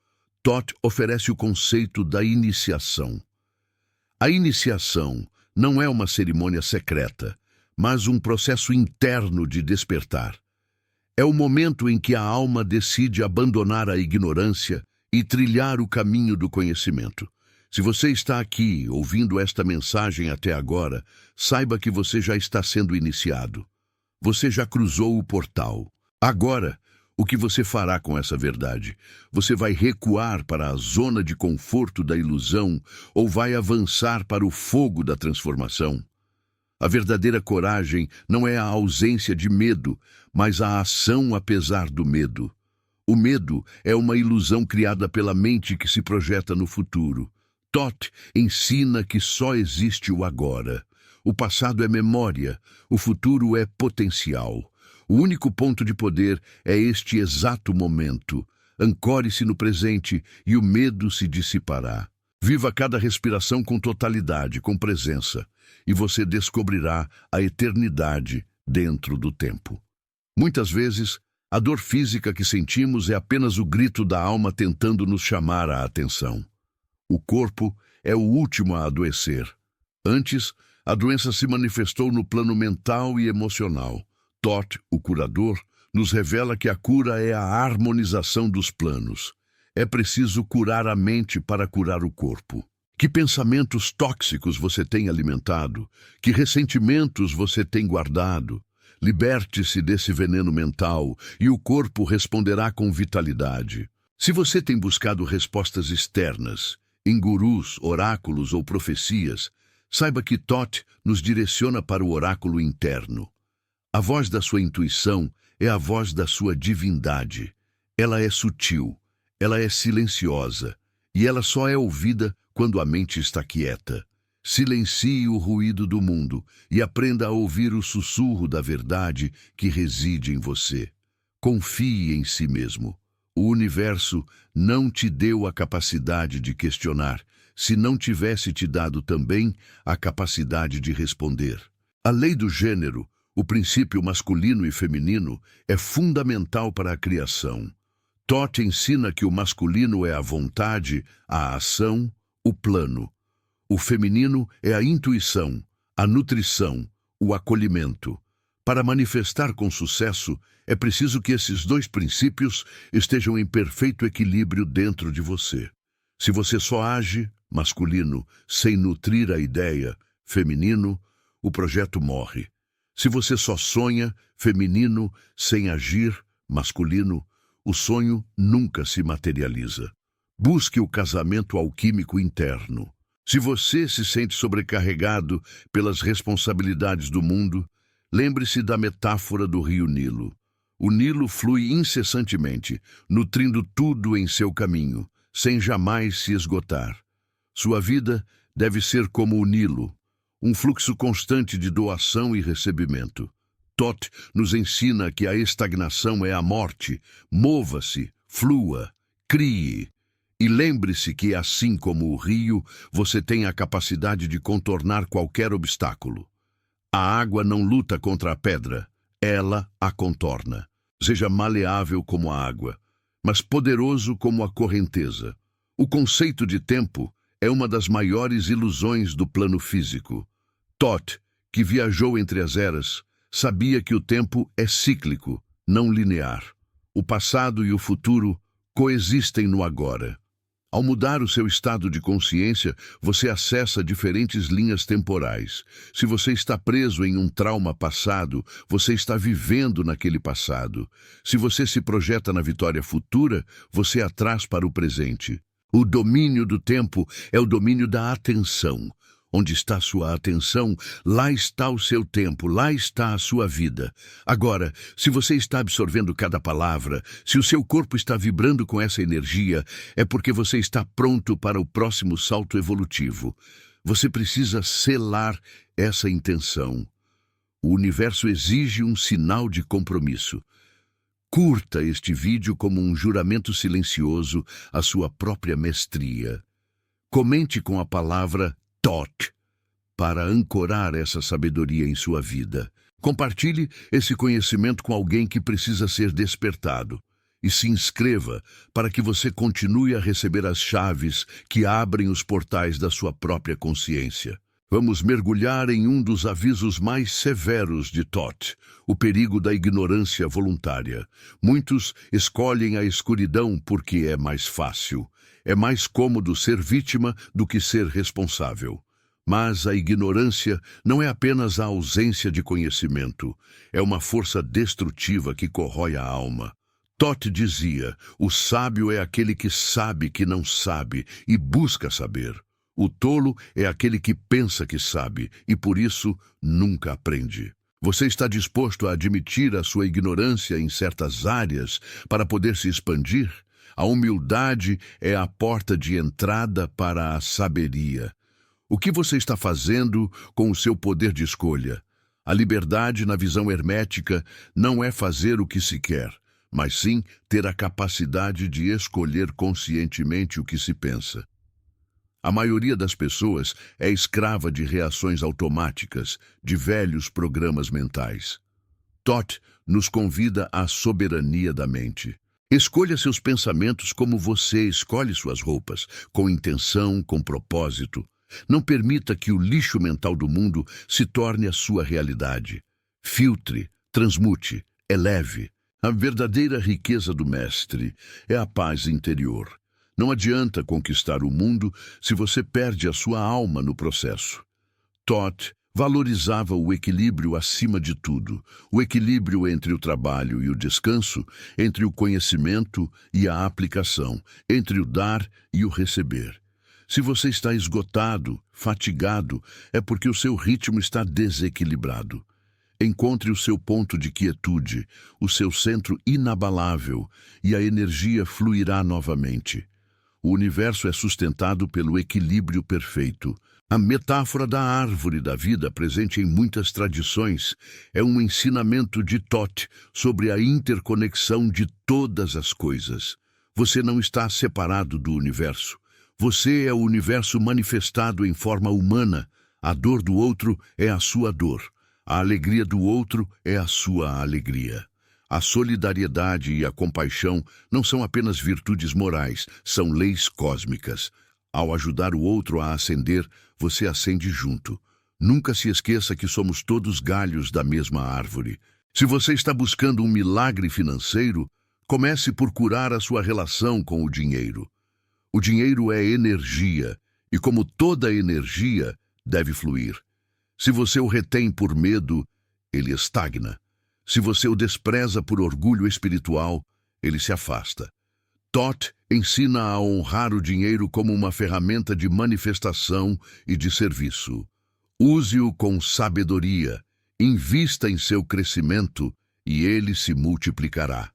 Toth oferece o conceito da iniciação. A iniciação não é uma cerimônia secreta, mas um processo interno de despertar. É o momento em que a alma decide abandonar a ignorância e trilhar o caminho do conhecimento. Se você está aqui ouvindo esta mensagem até agora, saiba que você já está sendo iniciado. Você já cruzou o portal. Agora, o que você fará com essa verdade? Você vai recuar para a zona de conforto da ilusão ou vai avançar para o fogo da transformação? A verdadeira coragem não é a ausência de medo, mas a ação apesar do medo. O medo é uma ilusão criada pela mente que se projeta no futuro. Toth ensina que só existe o agora. O passado é memória, o futuro é potencial. O único ponto de poder é este exato momento. Ancore-se no presente e o medo se dissipará. Viva cada respiração com totalidade, com presença, e você descobrirá a eternidade dentro do tempo. Muitas vezes, a dor física que sentimos é apenas o grito da alma tentando nos chamar a atenção. O corpo é o último a adoecer. Antes, a doença se manifestou no plano mental e emocional. Toth, o curador, nos revela que a cura é a harmonização dos planos. É preciso curar a mente para curar o corpo. Que pensamentos tóxicos você tem alimentado? Que ressentimentos você tem guardado? Liberte-se desse veneno mental e o corpo responderá com vitalidade. Se você tem buscado respostas externas, em gurus, oráculos ou profecias, saiba que Toth nos direciona para o oráculo interno. A voz da sua intuição é a voz da sua divindade. Ela é sutil, ela é silenciosa, e ela só é ouvida quando a mente está quieta. Silencie o ruído do mundo e aprenda a ouvir o sussurro da verdade que reside em você. Confie em si mesmo. O universo não te deu a capacidade de questionar, se não tivesse te dado também a capacidade de responder. A lei do gênero, o princípio masculino e feminino, é fundamental para a criação. Toth ensina que o masculino é a vontade, a ação, o plano. O feminino é a intuição, a nutrição, o acolhimento. Para manifestar com sucesso, é preciso que esses dois princípios estejam em perfeito equilíbrio dentro de você. Se você só age, masculino, sem nutrir a ideia, feminino, o projeto morre. Se você só sonha, feminino, sem agir, masculino, o sonho nunca se materializa. Busque o casamento alquímico interno. Se você se sente sobrecarregado pelas responsabilidades do mundo, lembre-se da metáfora do rio Nilo. O Nilo flui incessantemente, nutrindo tudo em seu caminho, sem jamais se esgotar. Sua vida deve ser como o Nilo, um fluxo constante de doação e recebimento. Toth nos ensina que a estagnação é a morte. Mova-se, flua, crie. E lembre-se que, assim como o rio, você tem a capacidade de contornar qualquer obstáculo. A água não luta contra a pedra, ela a contorna. Seja maleável como a água, mas poderoso como a correnteza. O conceito de tempo é uma das maiores ilusões do plano físico. Toth, que viajou entre as eras, sabia que o tempo é cíclico, não linear. O passado e o futuro coexistem no agora. Ao mudar o seu estado de consciência, você acessa diferentes linhas temporais. Se você está preso em um trauma passado, você está vivendo naquele passado. Se você se projeta na vitória futura, você a traz para o presente. O domínio do tempo é o domínio da atenção. Onde está sua atenção, lá está o seu tempo, lá está a sua vida. Agora, se você está absorvendo cada palavra, se o seu corpo está vibrando com essa energia, é porque você está pronto para o próximo salto evolutivo. Você precisa selar essa intenção. O universo exige um sinal de compromisso. Curta este vídeo como um juramento silencioso à sua própria mestria. Comente com a palavra TOT para ancorar essa sabedoria em sua vida. Compartilhe esse conhecimento com alguém que precisa ser despertado. E se inscreva para que você continue a receber as chaves que abrem os portais da sua própria consciência. Vamos mergulhar em um dos avisos mais severos de Thoth, o perigo da ignorância voluntária. Muitos escolhem a escuridão porque é mais fácil. É mais cômodo ser vítima do que ser responsável. Mas a ignorância não é apenas a ausência de conhecimento. É uma força destrutiva que corrói a alma. Thoth dizia: o sábio é aquele que sabe que não sabe e busca saber. O tolo é aquele que pensa que sabe e, por isso, nunca aprende. Você está disposto a admitir a sua ignorância em certas áreas para poder se expandir? A humildade é a porta de entrada para a sabedoria. O que você está fazendo com o seu poder de escolha? A liberdade, na visão hermética, não é fazer o que se quer, mas sim ter a capacidade de escolher conscientemente o que se pensa. A maioria das pessoas é escrava de reações automáticas, de velhos programas mentais. Thoth nos convida à soberania da mente. Escolha seus pensamentos como você escolhe suas roupas, com intenção, com propósito. Não permita que o lixo mental do mundo se torne a sua realidade. Filtre, transmute, eleve. A verdadeira riqueza do mestre é a paz interior. Não adianta conquistar o mundo se você perde a sua alma no processo. Thoth valorizava o equilíbrio acima de tudo, o equilíbrio entre o trabalho e o descanso, entre o conhecimento e a aplicação, entre o dar e o receber. Se você está esgotado, fatigado, é porque o seu ritmo está desequilibrado. Encontre o seu ponto de quietude, o seu centro inabalável, e a energia fluirá novamente. O universo é sustentado pelo equilíbrio perfeito. A metáfora da árvore da vida, presente em muitas tradições, é um ensinamento de Thoth sobre a interconexão de todas as coisas. Você não está separado do universo. Você é o universo manifestado em forma humana. A dor do outro é a sua dor. A alegria do outro é a sua alegria. A solidariedade e a compaixão não são apenas virtudes morais, são leis cósmicas. Ao ajudar o outro a ascender, você ascende junto. Nunca se esqueça que somos todos galhos da mesma árvore. Se você está buscando um milagre financeiro, comece por curar a sua relação com o dinheiro. O dinheiro é energia, e como toda energia, deve fluir. Se você o retém por medo, ele estagna. Se você o despreza por orgulho espiritual, ele se afasta. Thoth ensina a honrar o dinheiro como uma ferramenta de manifestação e de serviço. Use-o com sabedoria, invista em seu crescimento e ele se multiplicará.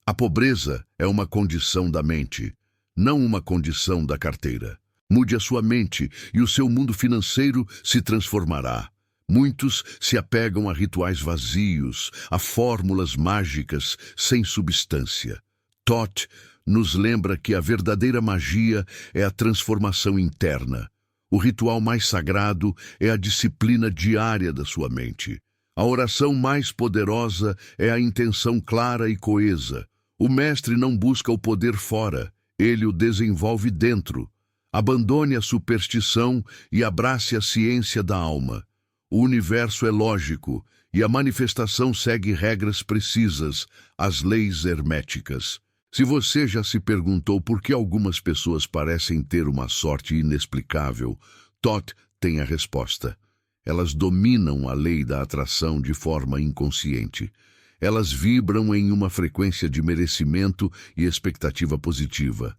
A pobreza é uma condição da mente, não uma condição da carteira. Mude a sua mente e o seu mundo financeiro se transformará. Muitos se apegam a rituais vazios, a fórmulas mágicas sem substância. Thoth nos lembra que a verdadeira magia é a transformação interna. O ritual mais sagrado é a disciplina diária da sua mente. A oração mais poderosa é a intenção clara e coesa. O mestre não busca o poder fora, ele o desenvolve dentro. Abandone a superstição e abrace a ciência da alma. O universo é lógico e a manifestação segue regras precisas, as leis herméticas. Se você já se perguntou por que algumas pessoas parecem ter uma sorte inexplicável, Thoth tem a resposta. Elas dominam a lei da atração de forma inconsciente. Elas vibram em uma frequência de merecimento e expectativa positiva.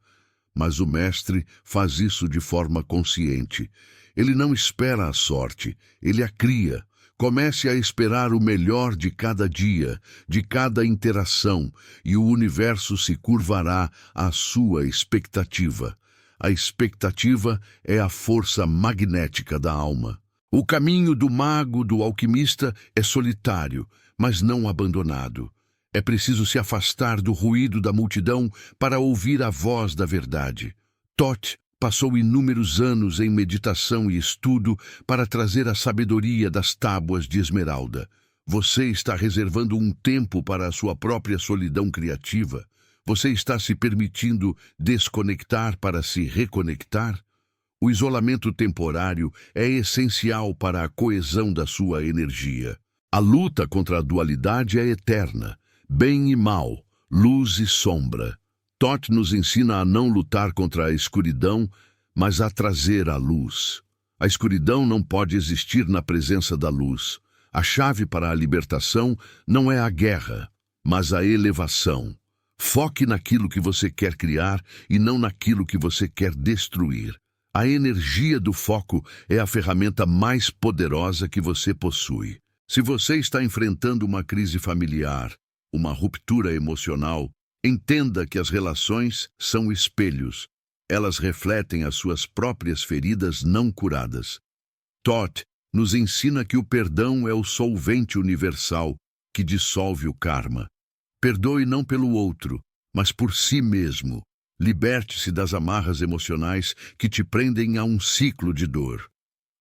Mas o mestre faz isso de forma consciente. Ele não espera a sorte, ele a cria. Comece a esperar o melhor de cada dia, de cada interação, e o universo se curvará à sua expectativa. A expectativa é a força magnética da alma. O caminho do mago, do alquimista, é solitário, mas não abandonado. É preciso se afastar do ruído da multidão para ouvir a voz da verdade. Thoth passou inúmeros anos em meditação e estudo para trazer a sabedoria das tábuas de esmeralda. Você está reservando um tempo para a sua própria solidão criativa? Você está se permitindo desconectar para se reconectar? O isolamento temporário é essencial para a coesão da sua energia. A luta contra a dualidade é eterna. Bem e mal, luz e sombra. Thoth nos ensina a não lutar contra a escuridão, mas a trazer a luz. A escuridão não pode existir na presença da luz. A chave para a libertação não é a guerra, mas a elevação. Foque naquilo que você quer criar e não naquilo que você quer destruir. A energia do foco é a ferramenta mais poderosa que você possui. Se você está enfrentando uma crise familiar, uma ruptura emocional, entenda que as relações são espelhos. Elas refletem as suas próprias feridas não curadas. Thoth nos ensina que o perdão é o solvente universal que dissolve o karma. Perdoe não pelo outro, mas por si mesmo. Liberte-se das amarras emocionais que te prendem a um ciclo de dor.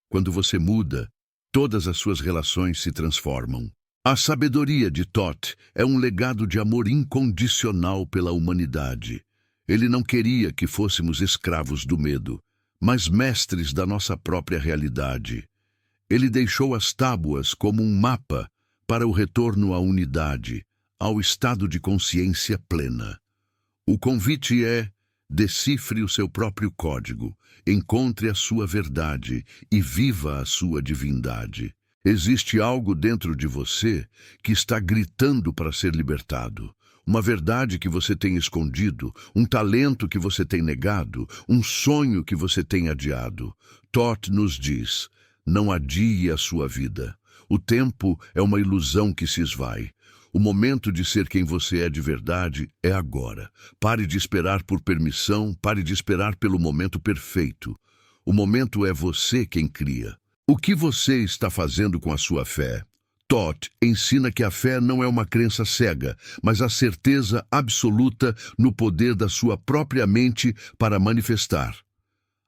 Quando você muda, todas as suas relações se transformam. A sabedoria de Thoth é um legado de amor incondicional pela humanidade. Ele não queria que fôssemos escravos do medo, mas mestres da nossa própria realidade. Ele deixou as tábuas como um mapa para o retorno à unidade, ao estado de consciência plena. O convite é: decifre o seu próprio código, encontre a sua verdade e viva a sua divindade. Existe algo dentro de você que está gritando para ser libertado. Uma verdade que você tem escondido, um talento que você tem negado, um sonho que você tem adiado. Thoth nos diz: não adie a sua vida. O tempo é uma ilusão que se esvai. O momento de ser quem você é de verdade é agora. Pare de esperar por permissão, pare de esperar pelo momento perfeito. O momento é você quem cria. O que você está fazendo com a sua fé? Thoth ensina que a fé não é uma crença cega, mas a certeza absoluta no poder da sua própria mente para manifestar.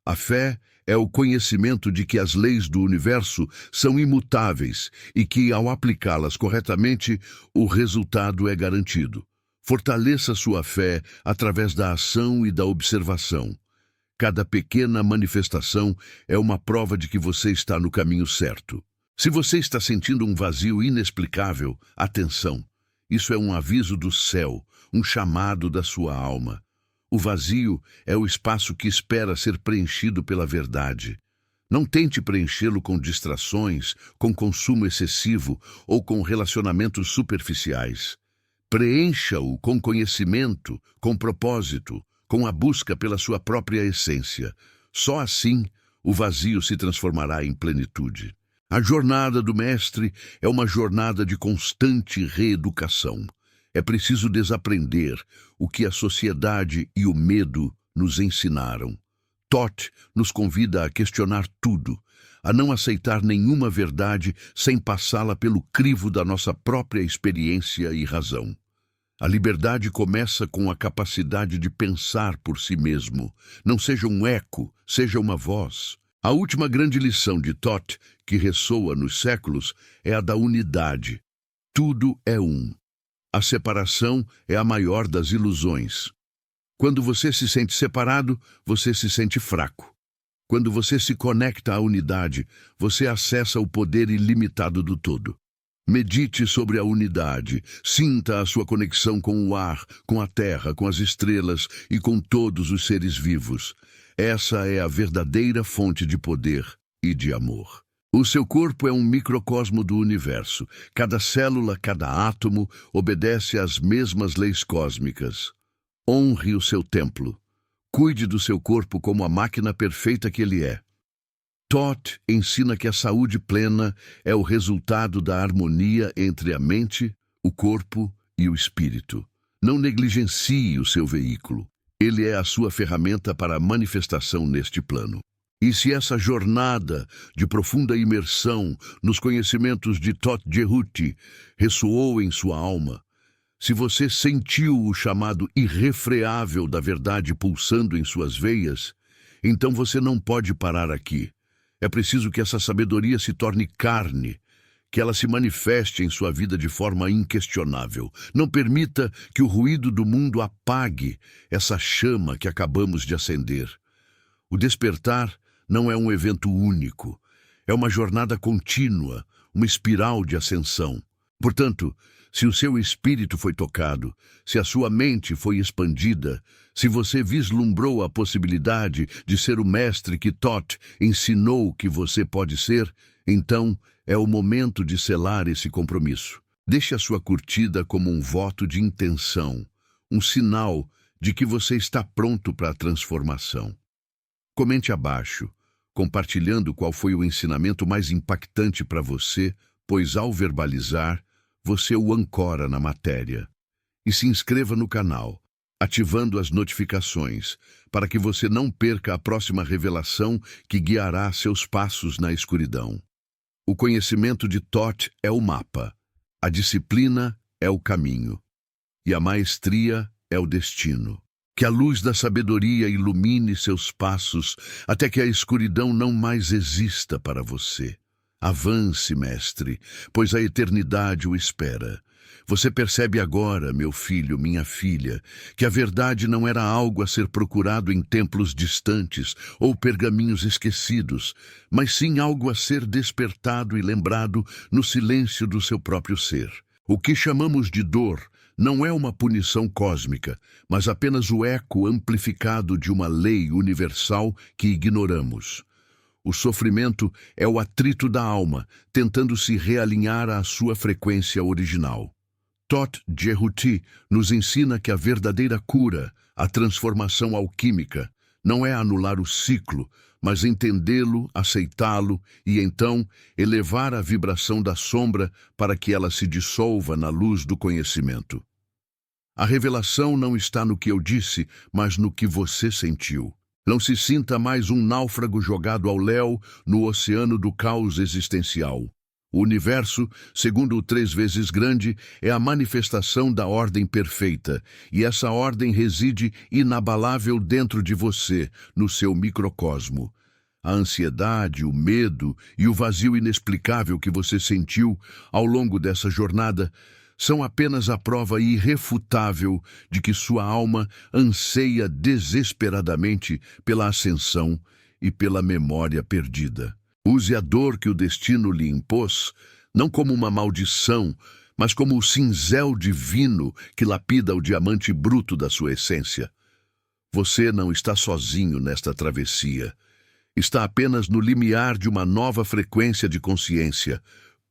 A fé é o conhecimento de que as leis do universo são imutáveis e que, ao aplicá-las corretamente, o resultado é garantido. Fortaleça sua fé através da ação e da observação. Cada pequena manifestação é uma prova de que você está no caminho certo. Se você está sentindo um vazio inexplicável, atenção. Isso é um aviso do céu, um chamado da sua alma. O vazio é o espaço que espera ser preenchido pela verdade. Não tente preenchê-lo com distrações, com consumo excessivo ou com relacionamentos superficiais. Preencha-o com conhecimento, com propósito, com a busca pela sua própria essência. Só assim, o vazio se transformará em plenitude. A jornada do Mestre é uma jornada de constante reeducação. É preciso desaprender o que a sociedade e o medo nos ensinaram. Thoth nos convida a questionar tudo, a não aceitar nenhuma verdade sem passá-la pelo crivo da nossa própria experiência e razão. A liberdade começa com a capacidade de pensar por si mesmo. Não seja um eco, seja uma voz. A última grande lição de Thoth, que ressoa nos séculos, é a da unidade. Tudo é um. A separação é a maior das ilusões. Quando você se sente separado, você se sente fraco. Quando você se conecta à unidade, você acessa o poder ilimitado do todo. Medite sobre a unidade, sinta a sua conexão com o ar, com a terra, com as estrelas e com todos os seres vivos. Essa é a verdadeira fonte de poder e de amor. O seu corpo é um microcosmo do universo. Cada célula, cada átomo obedece às mesmas leis cósmicas. Honre o seu templo. Cuide do seu corpo como a máquina perfeita que ele é. Thoth ensina que a saúde plena é o resultado da harmonia entre a mente, o corpo e o espírito. Não negligencie o seu veículo. Ele é a sua ferramenta para a manifestação neste plano. E se essa jornada de profunda imersão nos conhecimentos de Thoth Jehuti ressoou em sua alma, Se você sentiu o chamado irrefreável da verdade pulsando em suas veias, então você não pode parar aqui. É preciso que essa sabedoria se torne carne, que ela se manifeste em sua vida de forma inquestionável. Não permita que o ruído do mundo apague essa chama que acabamos de acender. O despertar não é um evento único, é uma jornada contínua, uma espiral de ascensão. Portanto, se o seu espírito foi tocado, se a sua mente foi expandida, se você vislumbrou a possibilidade de ser o mestre que Thoth ensinou que você pode ser, então é o momento de selar esse compromisso. Deixe a sua curtida como um voto de intenção, um sinal de que você está pronto para a transformação. Comente abaixo, compartilhando qual foi o ensinamento mais impactante para você, pois ao verbalizar, você o ancora na matéria. E se inscreva no canal, ativando as notificações, para que você não perca a próxima revelação que guiará seus passos na escuridão. O conhecimento de Thoth é o mapa, a disciplina é o caminho, e a maestria é o destino. Que a luz da sabedoria ilumine seus passos até que a escuridão não mais exista para você. Avance, mestre, pois a eternidade o espera. Você percebe agora, meu filho, minha filha, que a verdade não era algo a ser procurado em templos distantes ou pergaminhos esquecidos, mas sim algo a ser despertado e lembrado no silêncio do seu próprio ser. O que chamamos de dor não é uma punição cósmica, mas apenas o eco amplificado de uma lei universal que ignoramos. O sofrimento é o atrito da alma, tentando se realinhar à sua frequência original. Thoth Jehuti nos ensina que a verdadeira cura, a transformação alquímica, não é anular o ciclo, mas entendê-lo, aceitá-lo e então elevar a vibração da sombra para que ela se dissolva na luz do conhecimento. A revelação não está no que eu disse, mas no que você sentiu. Não se sinta mais um náufrago jogado ao léu no oceano do caos existencial. O universo, segundo o 3 vezes grande, é a manifestação da ordem perfeita, e essa ordem reside inabalável dentro de você, no seu microcosmo. A ansiedade, o medo e o vazio inexplicável que você sentiu ao longo dessa jornada são apenas a prova irrefutável de que sua alma anseia desesperadamente pela ascensão e pela memória perdida. Use a dor que o destino lhe impôs, não como uma maldição, mas como o cinzel divino que lapida o diamante bruto da sua essência. Você não está sozinho nesta travessia. Está apenas no limiar de uma nova frequência de consciência,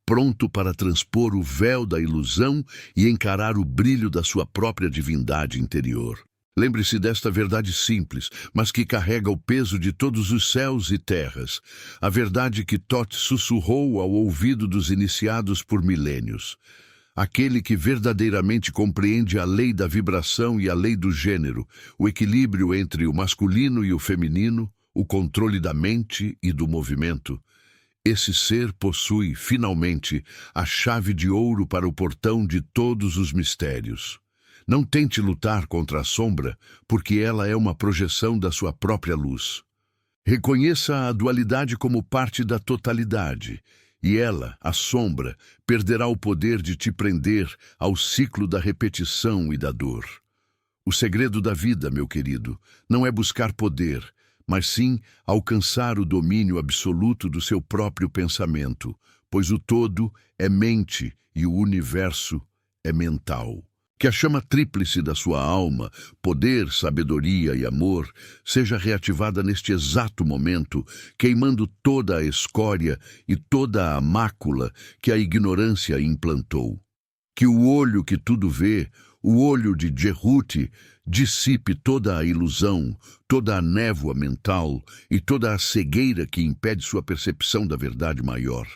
pronto para transpor o véu da ilusão e encarar o brilho da sua própria divindade interior. Lembre-se desta verdade simples, mas que carrega o peso de todos os céus e terras, a verdade que Thoth sussurrou ao ouvido dos iniciados por milênios. Aquele que verdadeiramente compreende a lei da vibração e a lei do gênero, o equilíbrio entre o masculino e o feminino, o controle da mente e do movimento. Esse ser possui, finalmente, a chave de ouro para o portão de todos os mistérios. Não tente lutar contra a sombra, porque ela é uma projeção da sua própria luz. Reconheça a dualidade como parte da totalidade, e ela, a sombra, perderá o poder de te prender ao ciclo da repetição e da dor. O segredo da vida, meu querido, não é buscar poder, mas sim alcançar o domínio absoluto do seu próprio pensamento, pois o todo é mente e o universo é mental. Que a chama tríplice da sua alma, poder, sabedoria e amor, seja reativada neste exato momento, queimando toda a escória e toda a mácula que a ignorância implantou. Que o olho que tudo vê, o olho de Jehuti, dissipe toda a ilusão, toda a névoa mental e toda a cegueira que impede sua percepção da verdade maior.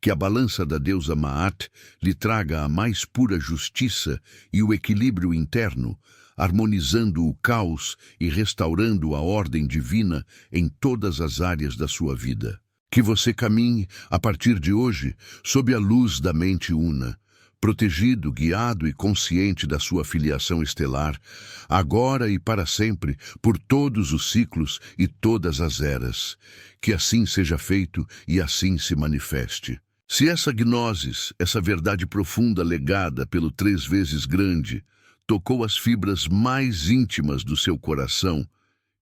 Que a balança da deusa Maat lhe traga a mais pura justiça e o equilíbrio interno, harmonizando o caos e restaurando a ordem divina em todas as áreas da sua vida. Que você caminhe, a partir de hoje, sob a luz da mente una, protegido, guiado e consciente da sua filiação estelar, agora e para sempre, por todos os ciclos e todas as eras. Que assim seja feito e assim se manifeste. Se essa gnosis, essa verdade profunda legada pelo três vezes grande, tocou as fibras mais íntimas do seu coração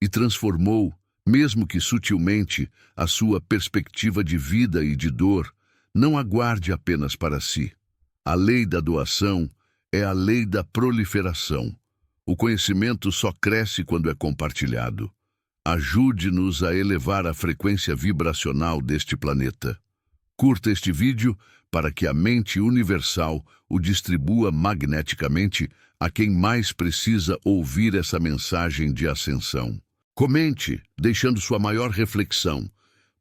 e transformou, mesmo que sutilmente, a sua perspectiva de vida e de dor, não aguarde apenas para si. A lei da doação é a lei da proliferação. O conhecimento só cresce quando é compartilhado. Ajude-nos a elevar a frequência vibracional deste planeta. Curta este vídeo para que a mente universal o distribua magneticamente a quem mais precisa ouvir essa mensagem de ascensão. Comente, deixando sua maior reflexão,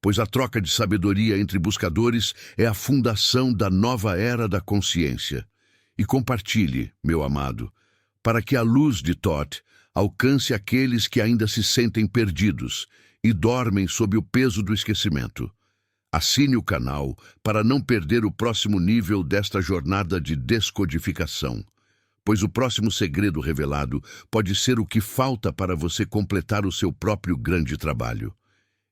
pois a troca de sabedoria entre buscadores é a fundação da nova era da consciência. E compartilhe, meu amado, para que a luz de Thoth alcance aqueles que ainda se sentem perdidos e dormem sob o peso do esquecimento. Assine o canal para não perder o próximo nível desta jornada de descodificação, pois o próximo segredo revelado pode ser o que falta para você completar o seu próprio grande trabalho.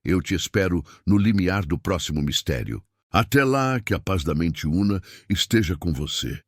Eu te espero no limiar do próximo mistério. Até lá, que a paz da mente una esteja com você.